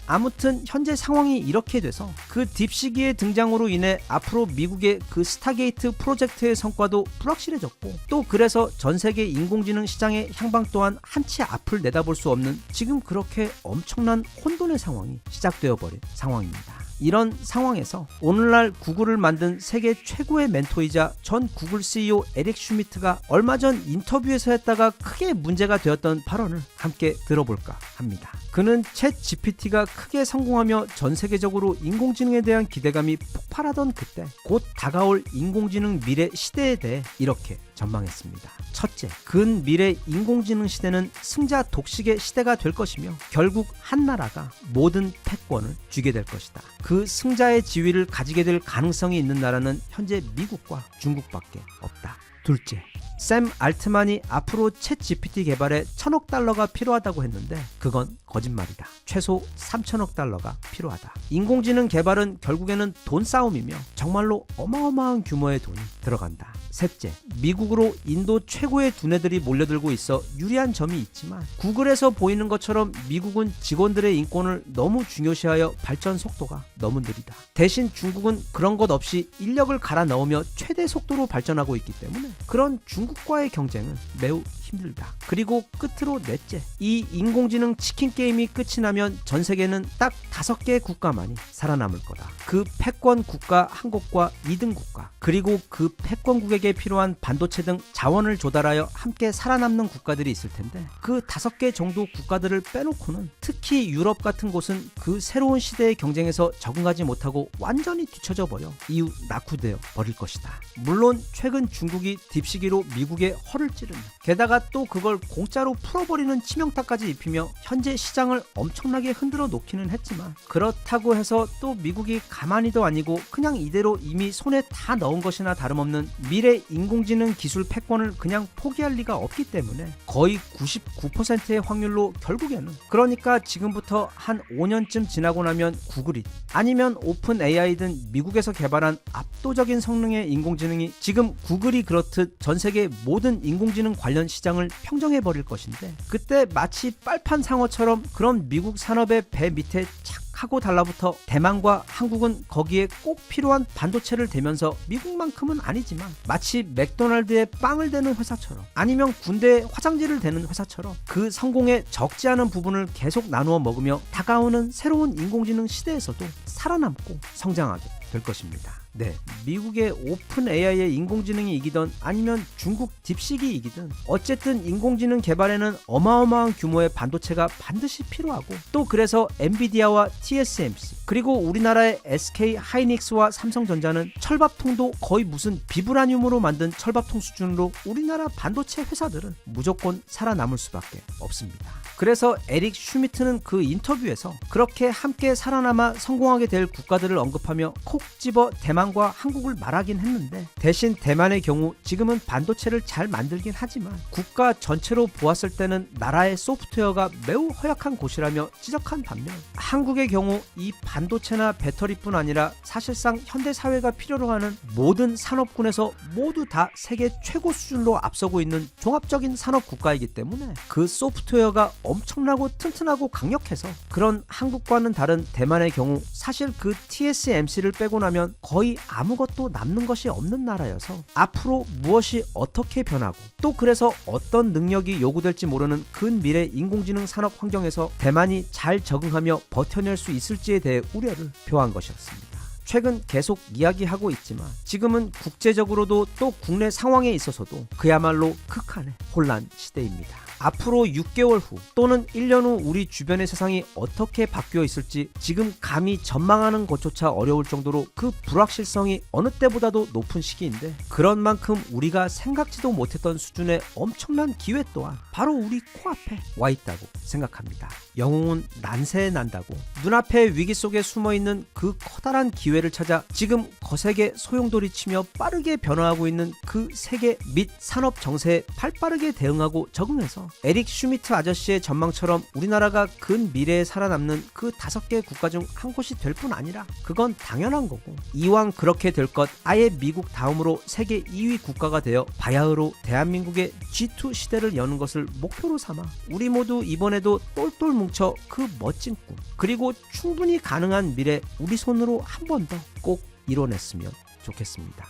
아무튼 현재 상황이 이렇게 돼서 그 딥시기의 등장으로 인해 앞으로 미국의 그 스타게이트 프로젝트의 성과도 불확실해졌고, 또 그래서 전 세계 인공지능 시장의 향방 또한 한치 앞을 내다볼 수 없는 지금 그렇게 엄청난 혼돈의 상황이 시작되어 버린 상황입니다. 이런 상황에서 오늘날 구글을 만든 세계 최고의 멘토이자 전 구글 CEO 에릭 슈미트가 얼마 전 인터뷰에서 했다가 크게 문제가 되었던 발언을 함께 들어볼까 합니다. 그는 챗 GPT가 크게 성공하며 전 세계적으로 인공지능에 대한 기대감이 폭발하던 그때 곧 다가올 인공지능 미래 시대에 대해 이렇게 전망했습니다. 첫째, 근미래 인공지능 시대는 승자 독식의 시대가 될 것이며 결국 한 나라가 모든 패권을 쥐게 될 것이다. 그 승자의 지위를 가지게 될 가능성이 있는 나라는 현재 미국과 중국밖에 없다. 둘째, 샘 알트만이 앞으로 챗 GPT 개발에 1000억 달러가 필요하다고 했는데 그건 거짓말이다. 최소 3000억 달러가 필요하다. 인공지능 개발은 결국에는 돈 싸움이며 정말로 어마어마한 규모의 돈이 들어간다. 셋째, 미국으로 인도 최고의 두뇌들이 몰려들고 있어 유리한 점이 있지만, 구글에서 보이는 것처럼 미국은 직원들의 인권을 너무 중요시하여 발전 속도가 너무 느리다. 대신 중국은 그런 것 없이 인력을 갈아 넣으며 최대 속도로 발전하고 있기 때문에 그런 중국과의 경쟁은 매우 힘들다. 그리고 끝으로 넷째, 이 인공지능 치킨 게임이 끝이 나면 전 세계는 딱 5개의 국가만이 살아남을 거다. 그 패권 국가 한 곳과 2등 국가, 그리고 그 패권국에게 필요한 반도체 등 자원을 조달하여 함께 살아남는 국가들이 있을 텐데, 그 5개 정도 국가들을 빼놓고는 특히 유럽 같은 곳은 그 새로운 시대의 경쟁에서 적응하지 못하고 완전히 뒤처져 버려 이후 낙후되어 버릴 것이다. 물론 최근 중국이 딥시기로 미국의 허를 찌르며, 게다가 또 그걸 공짜로 풀어버리는 치명타까지 입히며 현재 시장을 엄청나게 흔들어 놓기는 했지만, 그렇다고 해서 또 미국이 가만히도 아니고 그냥 이대로 이미 손에 다 넣은 것이나 다름없는 미래 인공지능 기술 패권을 그냥 포기할 리가 없기 때문에 거의 99%의 확률로 결국에는, 그러니까 지금부터 한 5년쯤 지나고 나면 구글이 아니면 오픈 AI든 미국에서 개발한 압도적인 성능의 인공지능이 지금 구글이 그렇듯 전 세계 모든 인공지능 관련 시장을 평정해버릴 것인데, 그때 마치 빨판 상어처럼 그런 미국 산업의 배 밑에 착 하고 달라붙어 대만과 한국은 거기에 꼭 필요한 반도체를 대면서 미국만큼은 아니지만 마치 맥도날드에 빵을 대는 회사처럼, 아니면 군대에 화장지를 대는 회사처럼 그 성공에 적지 않은 부분을 계속 나누어 먹으며 다가오는 새로운 인공지능 시대에서도 살아남고 성장하게 될 것입니다. 네, 미국의 오픈 AI의 인공지능이 이기던 아니면 중국 딥시기 이기든 어쨌든 인공지능 개발에는 어마어마한 규모의 반도체가 반드시 필요하고 또 그래서 엔비디아와 TSMC 그리고 우리나라의 SK 하이닉스와 삼성전자는 철밥통도 거의 무슨 비브라늄으로 만든 철밥통 수준으로 우리나라 반도체 회사들은 무조건 살아남을 수밖에 없습니다. 그래서 에릭 슈미트는 그 인터뷰에서 그렇게 함께 살아남아 성공하게 될 국가들을 언급하며 콕 집어 대만과 한국을 말하긴 했는데 대신 대만의 경우 지금은 반도체를 잘 만들긴 하지만 국가 전체로 보았을 때는 나라의 소프트웨어가 매우 허약한 곳이라며 지적한 반면 한국의 경우 이 반도체나 배터리뿐 아니라 사실상 현대사회가 필요로 하는 모든 산업군에서 모두 다 세계 최고 수준으로 앞서고 있는 종합적인 산업 국가이기 때문에 그 소프트웨어가 엄청나고 튼튼하고 강력해서 그런 한국과는 다른 대만의 경우 사실 그 TSMC를 빼고 나면 거의 아무것도 남는 것이 없는 나라여서 앞으로 무엇이 어떻게 변하고 또 그래서 어떤 능력이 요구될지 모르는 근미래 인공지능 산업 환경에서 대만이 잘 적응하며 버텨낼 수 있을지에 대해 우려를 표한 것이었습니다. 최근 계속 이야기하고 있지만 지금은 국제적으로도 또 국내 상황에 있어서도 그야말로 극한의 혼란 시대입니다. 앞으로 6개월 후 또는 1년 후 우리 주변의 세상이 어떻게 바뀌어 있을지 지금 감히 전망하는 것조차 어려울 정도로 그 불확실성이 어느 때보다도 높은 시기인데 그런 만큼 우리가 생각지도 못했던 수준의 엄청난 기회 또한 바로 우리 코앞에 와 있다고 생각합니다. 영웅은 난세에 난다고 눈앞의 위기 속에 숨어있는 그 커다란 기회를 찾아 지금 거세게 소용돌이치며 빠르게 변화하고 있는 그 세계 및 산업 정세에 발빠르게 대응하고 적응해서 에릭 슈미트 아저씨의 전망처럼 우리나라가 근미래에 살아남는 그 5개 국가 중 한 곳이 될 뿐 아니라 그건 당연한 거고 이왕 그렇게 될 것 아예 미국 다음으로 세계 2위 국가가 되어 바야흐로 대한민국의 G2 시대를 여는 것을 목표로 삼아 우리 모두 이번에도 똘똘 뭉쳐 그 멋진 꿈 그리고 충분히 가능한 미래 우리 손으로 한 번 더 꼭 이뤄냈으면 좋겠습니다.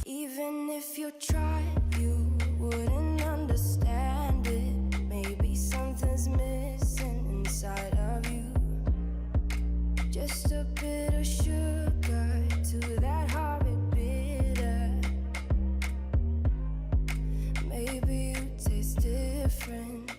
Even if you try